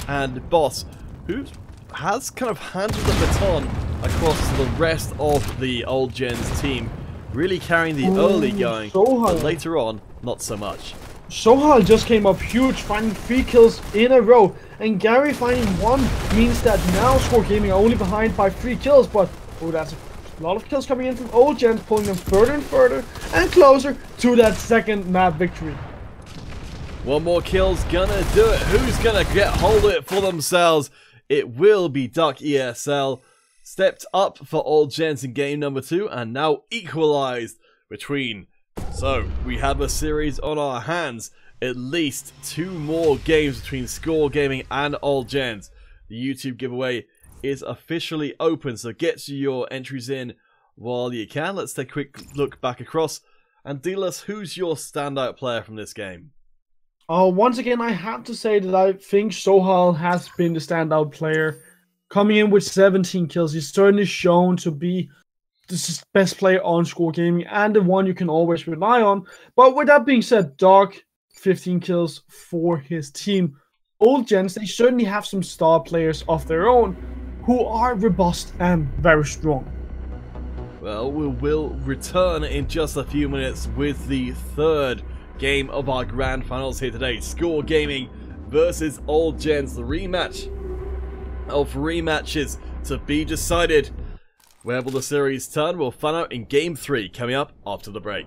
and Boss, who has kind of handed the baton across to the rest of the Old Gens team. really carrying the early going, Sohal. but later on, not so much. Sohal just came up huge, finding 3 kills in a row, and Gary finding 1 means that now Score Gaming are only behind by 3 kills, but oh, that's a lot of kills coming in from Old Gens, pulling them further and further and closer to that second map victory. One more kill's gonna do it. Who's gonna get hold of it for themselves? It will be Duck ESL. Stepped up for Old Gens in game number 2 and now equalized between. So we have a series on our hands. At least 2 more games between Score Gaming and Old Gens. The YouTube giveaway is officially open, so get your entries in while you can. Let's take a quick look back across and deal us who's your standout player from this game. Once again, I have to say that I think Sohal has been the standout player. Coming in with 17 kills, he's certainly shown to be the best player on Score Gaming and the one you can always rely on. But with that being said, Dog, 15 kills for his team. Old Gens, they certainly have some star players of their own who are robust and very strong. Well, we will return in just a few minutes with the 3rd game of our grand finals here today. Score Gaming versus Old Gens, the rematch of rematches to be decided. Where will the series turn? We'll find out in game 3 coming up after the break.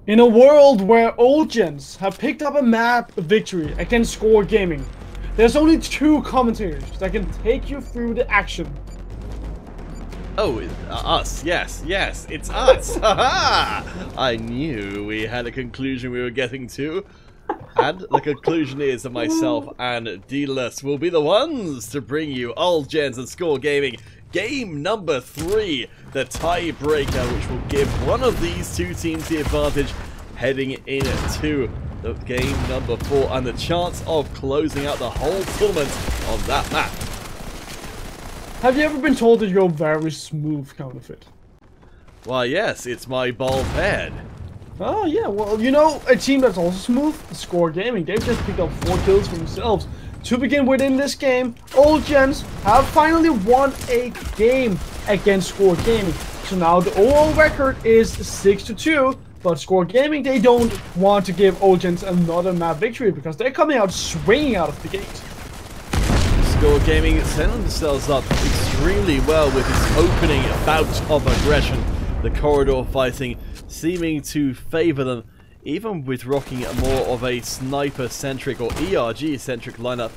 In a world where old gens have picked up a map victory against Score Gaming, there's only two commentators that can take you through the action. Oh, us. Yes, it's us. Haha! I knew we had a conclusion we were getting to. And the conclusion is that myself and D-Less will be the ones to bring you Old Gens and Score Gaming game number 3, the tiebreaker, which will give one of these two teams the advantage heading into the game number 4 and the chance of closing out the whole tournament on that map. Have you ever been told that you're very smooth, Counterfeit? Why, yes, it's my bald head. Oh yeah, well, you know, a team that's also smooth, Score Gaming. They've just picked up 4 kills for themselves. To begin with in this game, Old Gens have finally won a game against Score Gaming. So now the overall record is 6-2, but Score Gaming, they don't want to give Old Gens another map victory because they're coming out swinging out of the gate. Score Gaming set themselves up extremely well with its opening bout of aggression. The corridor fighting seeming to favour them, even with rocking more of a sniper-centric or ERG-centric lineup.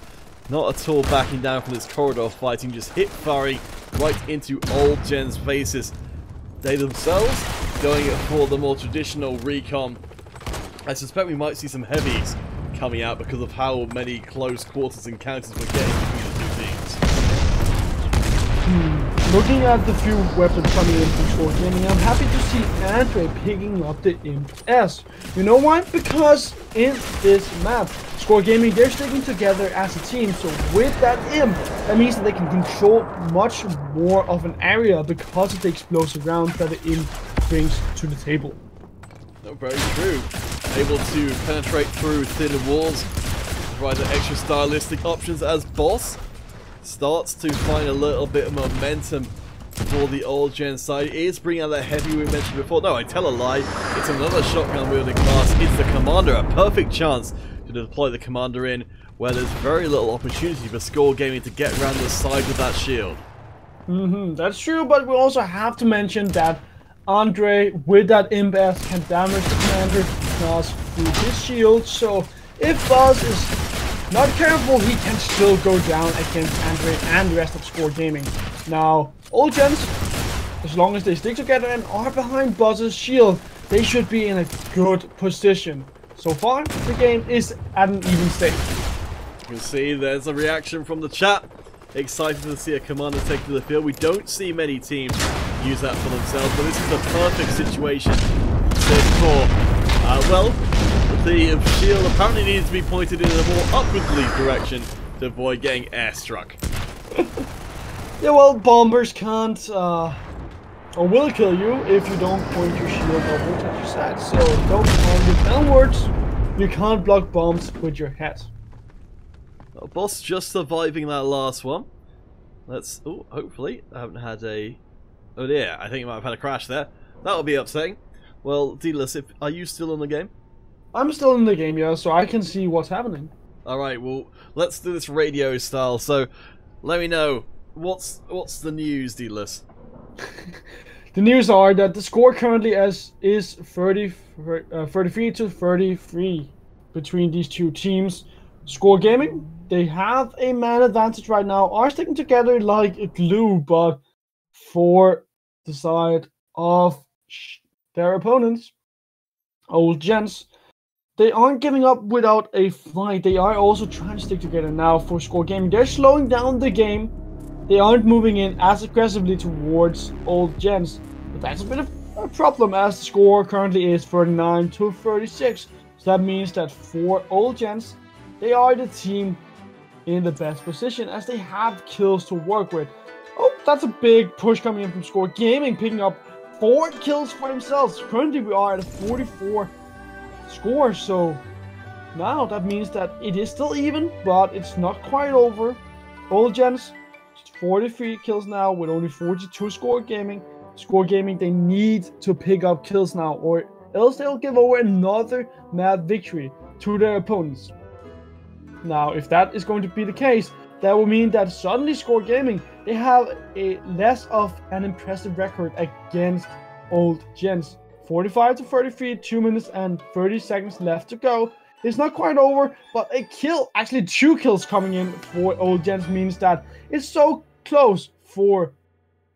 Not at all backing down from this corridor fighting, just hip firing right into Old Gens' faces. They themselves going for the more traditional recon. I suspect we might see some heavies coming out because of how many close quarters encounters we're getting between the two teams. Looking at the few weapons coming in from Score Gaming, I'm happy to see Andre picking up the Imp S. You know why? Because in this map, Score Gaming, they're sticking together as a team, so with that Imp, that means that they can control much more of an area because of the explosive round that the Imp brings to the table. No, very true. Able to penetrate through thinner walls, provide the extra stylistic options as boss. Starts to find a little bit of momentum for the Old Gen side. It is bringing out that heavy we mentioned before. No, I tell a lie. It's another shotgun wielding class. It's the Commander. A perfect chance to deploy the Commander in where there's very little opportunity for Score Gaming to get around the side with that shield. That's true, but we also have to mention that Andre, with that Imp S, can damage the Commander class through his shield. So if Buzz is not careful, he can still go down against Andre and the rest of Score Gaming. Now, Old Gens, as long as they stick together and are behind Buzz's shield, they should be in a good position. So far, the game is at an even state. You can see there's a reaction from the chat. Excited to see a Commander take to the field. We don't see many teams use that for themselves, but this is the perfect situation for well, the shield apparently needs to be pointed in a more upwardly direction to avoid getting airstruck. Yeah, well, bombers can't or will kill you if you don't point your shield upwards at your side. So don't point it downwards. You can't block bombs with your head. Well, boss just surviving that last one. Let's. Oh, hopefully I haven't had a. Oh dear, I think I might have had a crash there. That'll be upsetting. Well, D-Less, are you still in the game? I'm still in the game, yeah, so I can see what's happening. Alright, well, let's do this radio style, so let me know, what's the news, D-Less? The news are that the score currently is 33 to 33 between these two teams. Score Gaming, they have a man advantage right now, are sticking together like glue, but for the side of their opponents, Old Gens, they aren't giving up without a fight. They are also trying to stick together now for Score Gaming. They're slowing down the game. They aren't moving in as aggressively towards Old Gens. But that's a bit of a problem as the score currently is 39 to 36. So that means that for Old Gens, they are the team in the best position as they have kills to work with. Oh, that's a big push coming in from Score Gaming, picking up 4 kills for themselves. Currently we are at a 44 score, so now that means that it is still even, but it's not quite over. Old Gens, 43 kills now with only 42 Score Gaming. Score Gaming, they need to pick up kills now, or else they'll give over another map victory to their opponents. Now, if that is going to be the case, that will mean that suddenly Score Gaming, they have a less of an impressive record against Old Gens. 45 to 30 feet, 2 minutes and 30 seconds left to go. It's not quite over, but a kill, actually 2 kills coming in for Old Gens means that it's so close for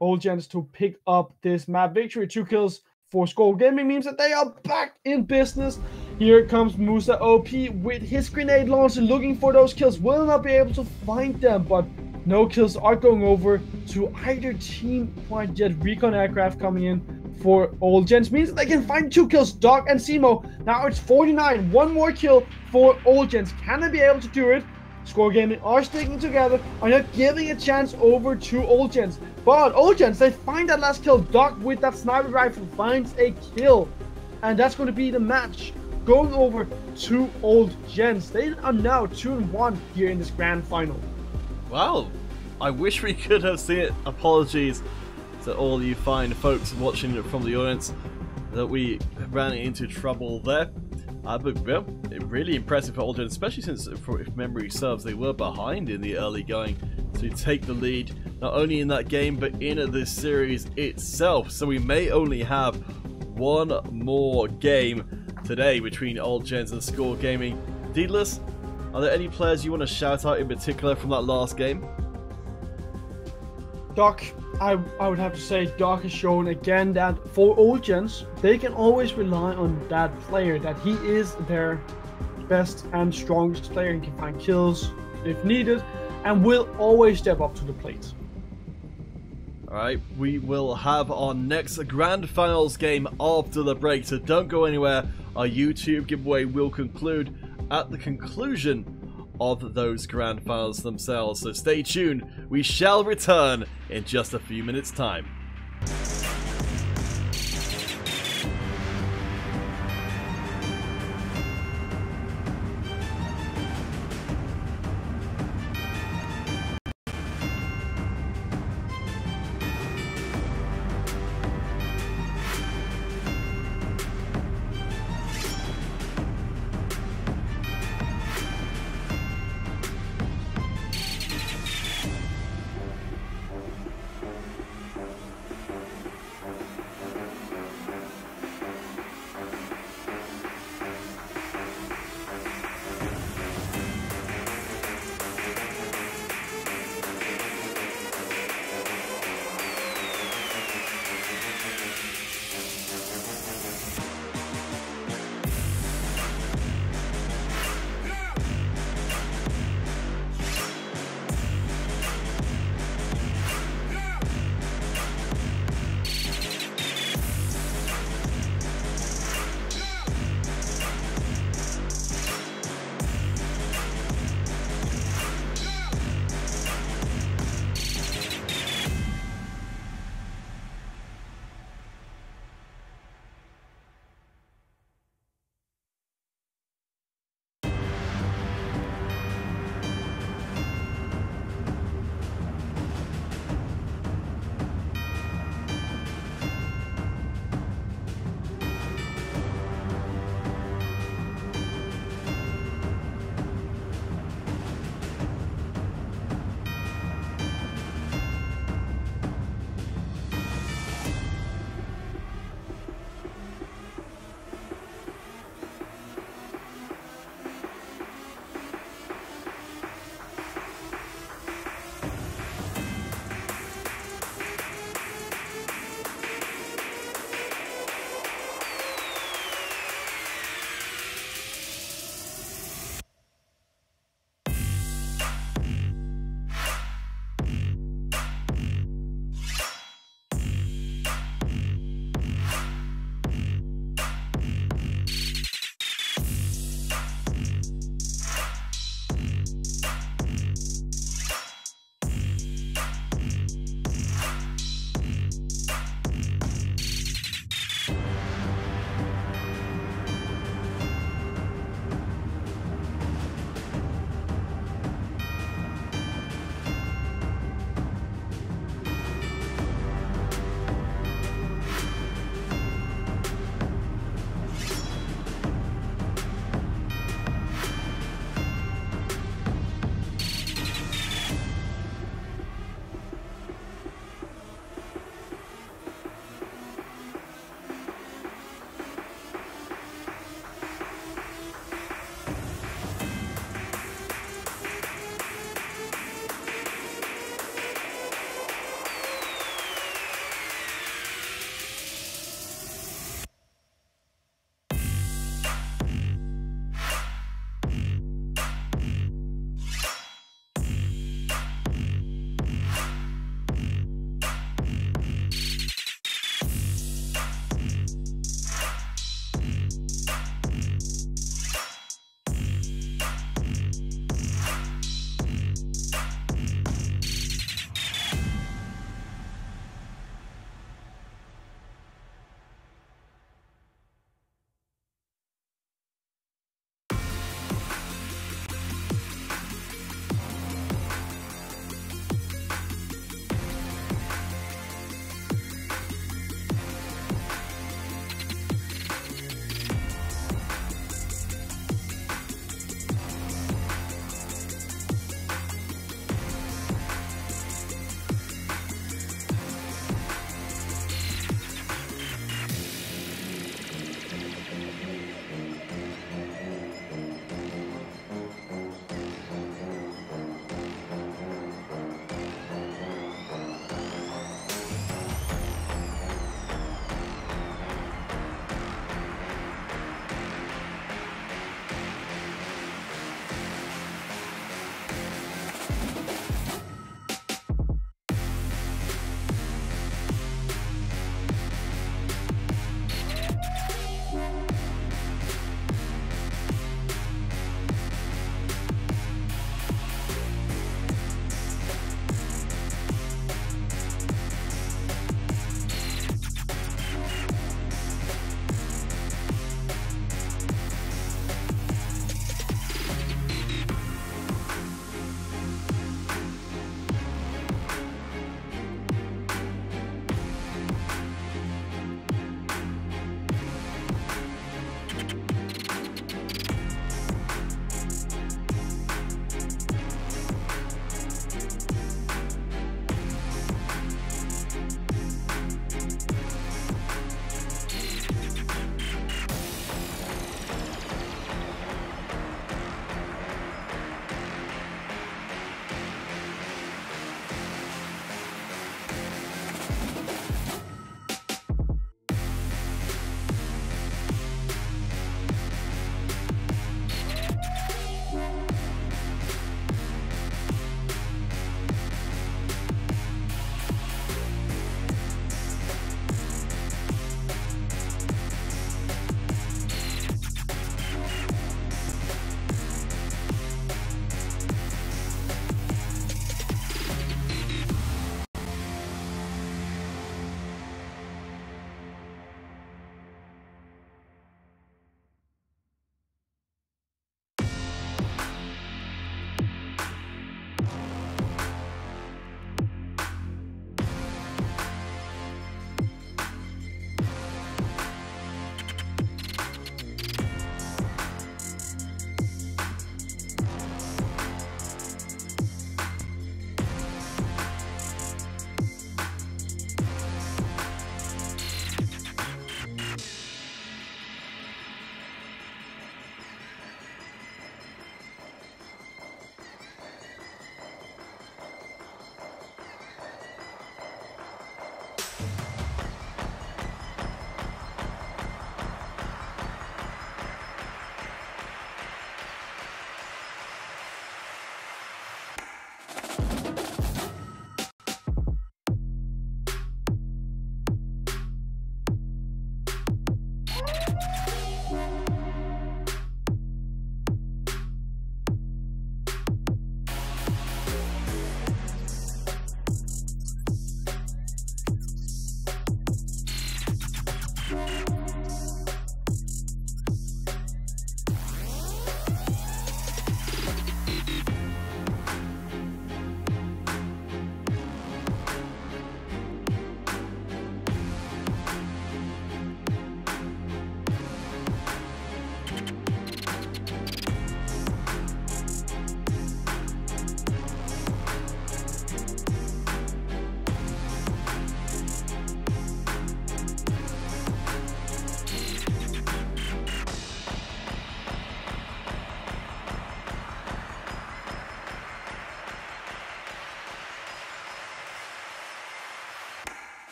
Old Gens to pick up this map victory. 2 kills for Score Gaming means that they are back in business. Here comes Musa OP with his grenade launcher looking for those kills. Will not be able to find them, but no kills are going over to either team quite yet. Recon aircraft coming in for Old Gens means that they can find 2 kills. Doc and Simo. Now it's 49. 1 more kill for Old Gens. Can they be able to do it? Score Gaming are sticking together, are not giving a chance over to Old Gens. But Old Gens, they find that last kill. Doc with that sniper rifle finds a kill. And that's going to be the match going over to Old Gens. They are now 2-1 here in this grand final. Wow, I wish we could have seen it. Apologies to all you fine folks watching it from the audience that we ran into trouble there. But well, really impressive for Old Gens, especially since, if memory serves, they were behind in the early going to take the lead, not only in that game, but in this series itself. So we may only have one more game today between Old Gens and Score Gaming. Deedless, are there any players you want to shout out in particular from that last game? Doc, I would have to say Doc has shown again that for Old Gens, they can always rely on that player, that he is their best and strongest player and can find kills if needed and will always step up to the plate. Alright, we will have our next Grand Finals game after the break, so don't go anywhere. Our YouTube giveaway will conclude at the conclusion of those Grand Finals themselves, so stay tuned. We shall return in just a few minutes' time.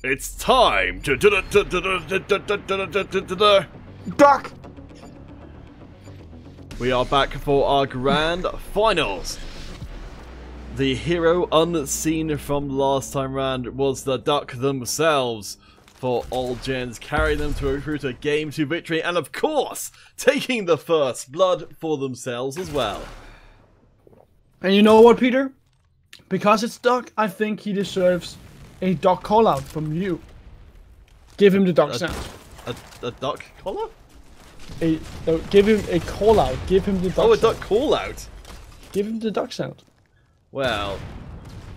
It's time to Duck! We are back for our grand finals. The hero unseen from last time round was the Duck themselves. For Old Gens, carrying them through to Game 2 victory, and of course, taking the first blood for themselves as well. And you know what, Peter? Because it's Duck, I think he deserves a Duck call-out from you. Give him the Duck sound. A Duck collar? Give him a call-out. Give him the Duck sound. Oh, a Duck call-out? Give him the Duck sound. Well,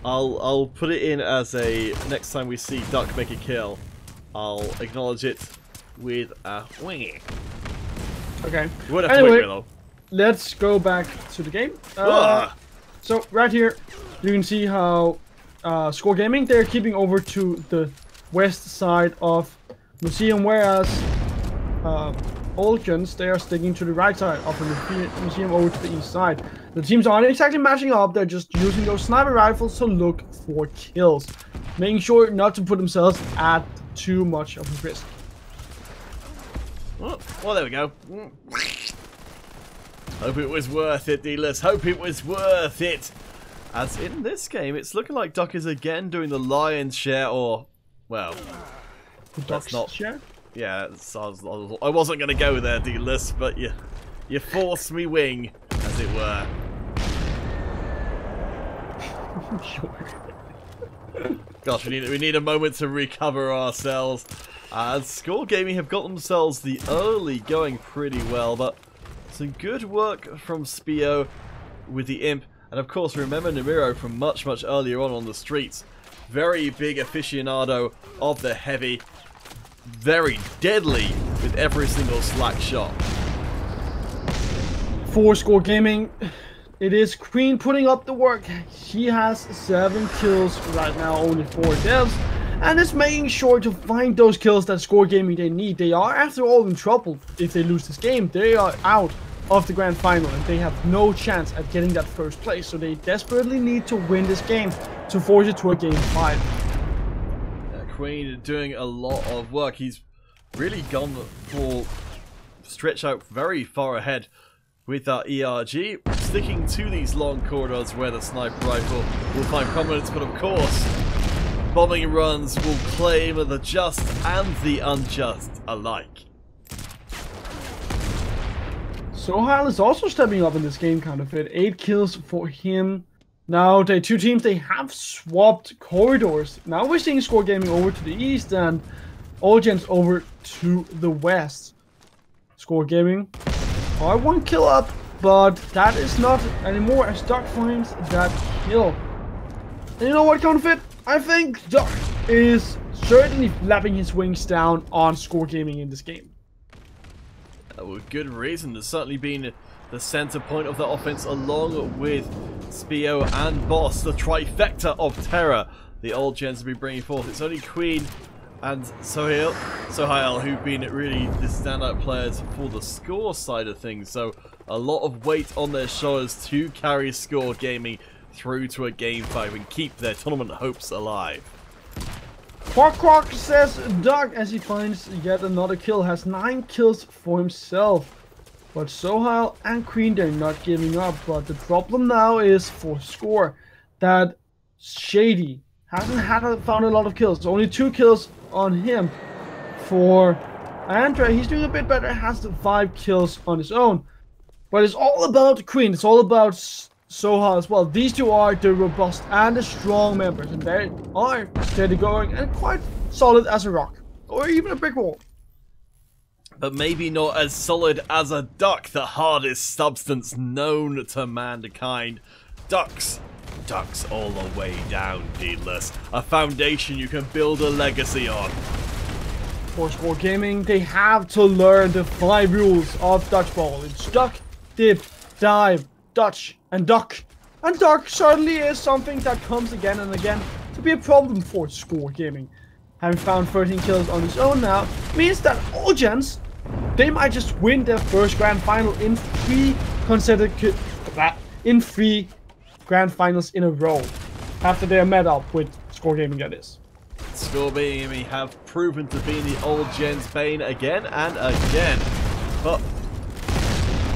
I'll put it in as a next time we see Duck make a kill, I'll acknowledge it with a wingy. Okay. You won't have to wait, Willow. Let's go back to the game. So right here, you can see how Score Gaming, they're keeping over to the west side of Museum, whereas Old Gens, they are sticking to the right side of the Museum over to the east side. The teams aren't exactly matching up, they're just using those sniper rifles to look for kills, making sure not to put themselves at too much of a risk. Oh, well, there we go. Hope it was worth it, dealers. Hope it was worth it. As in this game, it's looking like Duck is again doing the lion's share, or, well, Duck's not share? Yeah, I wasn't going to go there, dealers, but you forced me wing, as it were. Sure. Gosh, we need a moment to recover ourselves. Score Gaming have got themselves the early going pretty well, but some good work from Spio with the Imp. And of course, remember Namiro from much earlier on the streets. Very big aficionado of the heavy. Very deadly with every single slack shot. For Score Gaming, it is Queen putting up the work. She has 7 kills right now, only 4 deaths, and is making sure to find those kills that Score Gaming they need. They are, after all, in trouble if they lose this game. They are out of the grand final and they have no chance at getting that first place. So they desperately need to win this game to force it to a game 5. Queen doing a lot of work. He's really gone for stretch out very far ahead with that ERG, sticking to these long corridors where the sniper rifle will find prominence, but of course, bombing runs will claim the just and the unjust alike. Sohail is also stepping up in this game, kind of it. 8 kills for him. Now, the two teams, they have swapped corridors. Now we're seeing Score Gaming over to the east and Old Gens over to the west. Score Gaming are 1 kill up, but that is not anymore as Duck finds that kill. And you know what, Confit? I think Duck is certainly flapping his wings down on Score Gaming in this game. With good reason. There's certainly been the center point of the offense along with Spio and Boss, the trifecta of terror the Old Gens have been bringing forth. It's only Queen and Sohail who've been really the standout players for the score side of things, so a lot of weight on their shoulders to carry Score Gaming through to a game 5 and keep their tournament hopes alive. Quack says Duck as he finds yet another kill, has 9 kills for himself. But Sohail and Queen, they're not giving up, but the problem now is for Score that Shady hasn't found a lot of kills. Only 2 kills on him. For Andre, he's doing a bit better, has 5 kills on his own. But it's all about Queen, it's all about Sohail as well. These two are the robust and the strong members, and they are steady going and quite solid as a rock, or even a brick wall. But maybe not as solid as a duck, the hardest substance known to mankind. Ducks all the way down, dealers. A foundation you can build a legacy on. For Score Gaming, they have to learn the 5 rules of dodgeball. It's duck, dip, dive, dodge, and duck. And duck certainly is something that comes again and again to be a problem for Score Gaming. Having found 13 kills on his own now means that Old Gens, they might just win their first grand final in 3 grand finals in a row after they are met up with Score Gaming, that is. Score Gaming have proven to be the old gen's bane again and again. But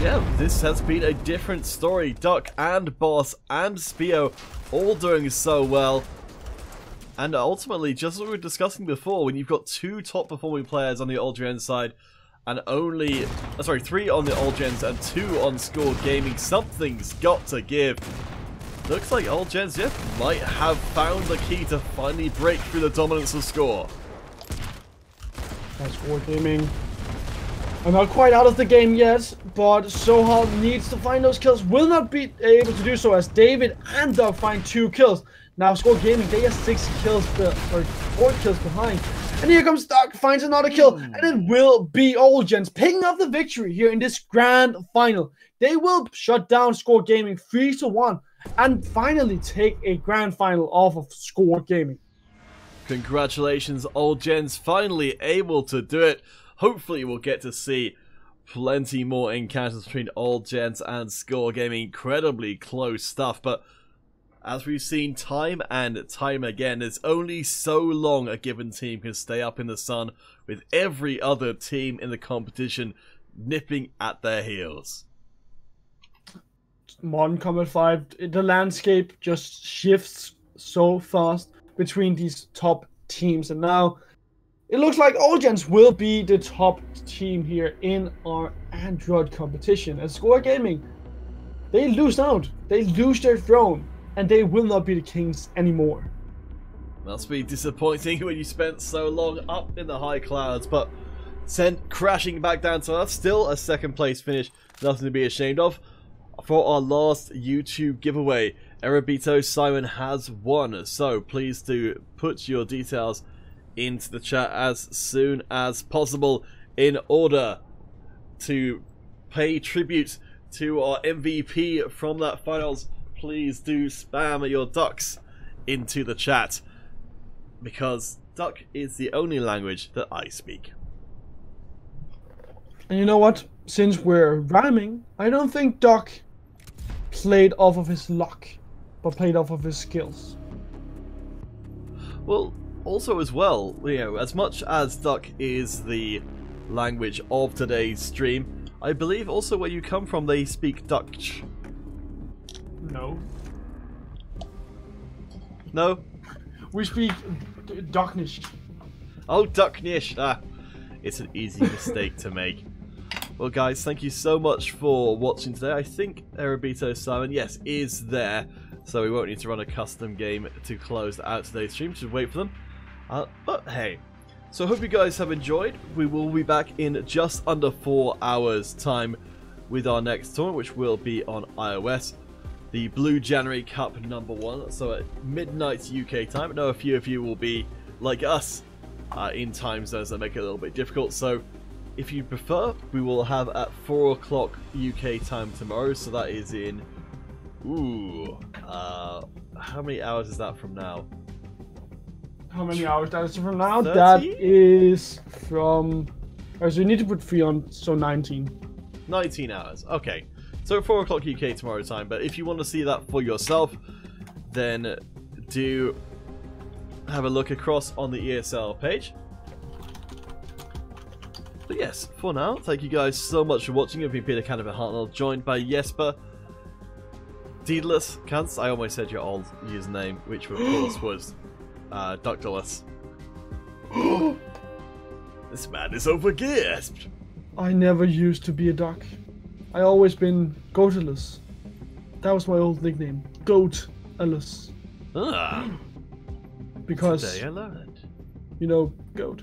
yeah, this has been a different story. Duck and Boss and Spio all doing so well. And ultimately, just as we were discussing before, when you've got two top performing players on the old gen side and only, sorry, 3 on the old gens and 2 on Score Gaming, something's got to give. Looks like old gens, yeah, might have found the key to finally break through the dominance of Score. Score Gaming are not quite out of the game yet, but Soha needs to find those kills. Will not be able to do so as David and Doug find 2 kills. Now Score Gaming, they are 6 kills, or 4 kills behind. And here comes Doug, finds another kill, and it will be Old Gens picking up the victory here in this grand final. They will shut down Score Gaming 3-1 and finally take a grand final off of Score Gaming. Congratulations, Old Gens, finally able to do it. Hopefully we'll get to see plenty more encounters between Old Gens and Score Gaming. Incredibly close stuff, but as we've seen time and time again, there's only so long a given team can stay up in the sun with every other team in the competition nipping at their heels. Modern Combat 5, the landscape just shifts so fast between these top teams, and now it looks like Old Gens will be the top team here in our Android competition. As Score Gaming, they lose out, they lose their throne, and they will not be the kings anymore. Must be disappointing when you spent so long up in the high clouds, but sent crashing back down to earth. Still a second place finish, nothing to be ashamed of. For our last YouTube giveaway, Erebito Simon has won, so please do put your details into the chat as soon as possible in order to pay tribute to our MVP from that finals. Please do spam your ducks into the chat, because duck is the only language that I speak. And you know what? Since we're rhyming, I don't think Duck played off of his luck, but played off of his skills. Well, also as well, you know, as much as Duck is the language of today's stream, I believe also where you come from they speak Dutch. No. No? We speak Ducknish. Oh, Ducknish. Ah, it's an easy mistake to make. Well, guys, thank you so much for watching today. I think Erebito Simon, yes, is there, so we won't need to run a custom game to close out today's stream. Should wait for them. But hey, so I hope you guys have enjoyed. We will be back in just under 4 hours' time with our next tournament, which will be on iOS. The Blue January Cup #1, so at midnight UK time. I know a few of you will be, like us, in time zones that make it a little bit difficult, so if you prefer, we will have at 4 o'clock UK time tomorrow, so that is in, how many hours is that from now? How many hours that is from now? 30? That is from, so you need to put 3 on, so 19. 19 hours, okay. So 4 o'clock UK tomorrow time, but if you want to see that for yourself, then do have a look across on the ESL page. But yes, for now, thank you guys so much for watching. I've been Peter Canova Hartnell, joined by Jesper, Daedalus, Kans, I almost said your old username, which of course was Ductolus. This man is overgeared. I never used to be a duck. I always been Goatless. That was my old nickname, Goatless. Ah, because today I learned. You know, goat.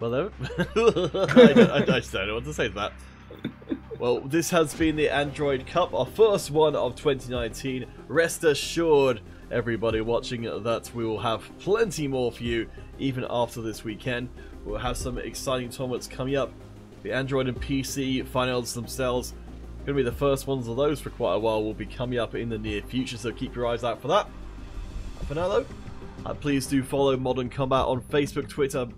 Well, I just don't know what to say to that. Well, this has been the Android Cup, our first one of 2019. Rest assured, everybody watching, that we will have plenty more for you even after this weekend. We'll have some exciting tournaments coming up. The Android and PC finals themselves, going to be the first ones of those for quite a while, will be coming up in the near future, so keep your eyes out for that. For now though, please do follow Modern Combat on Facebook, Twitter,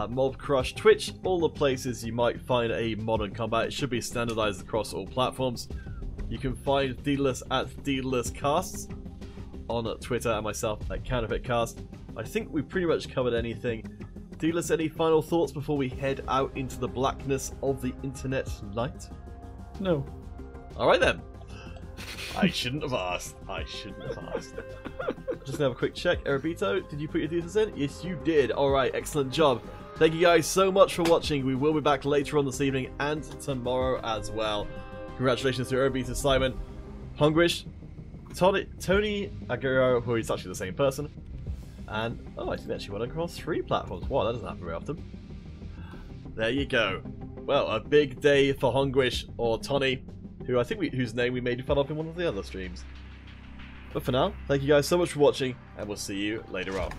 Mob Crush, Twitch, all the places you might find a Modern Combat. It should be standardized across all platforms. You can find Daedalus at Daedalus Casts on Twitter, and myself at CounterfeitCast. I think we pretty much covered anything. Dealers, any final thoughts before we head out into the blackness of the internet tonight? No. Alright then. I shouldn't have asked. Just gonna have a quick check. Erebito, did you put your details in? Yes, you did. Alright, excellent job. Thank you guys so much for watching. We will be back later on this evening and tomorrow as well. Congratulations to Erebito, Simon, Hungrish, Tony Aguero, who is actually the same person. And, oh, I think they actually went across 3 platforms. Wow, that doesn't happen very often. There you go. Well, a big day for Hungrish, or Tony, who I think whose name we made fun of in one of the other streams. But for now, thank you guys so much for watching, and we'll see you later on.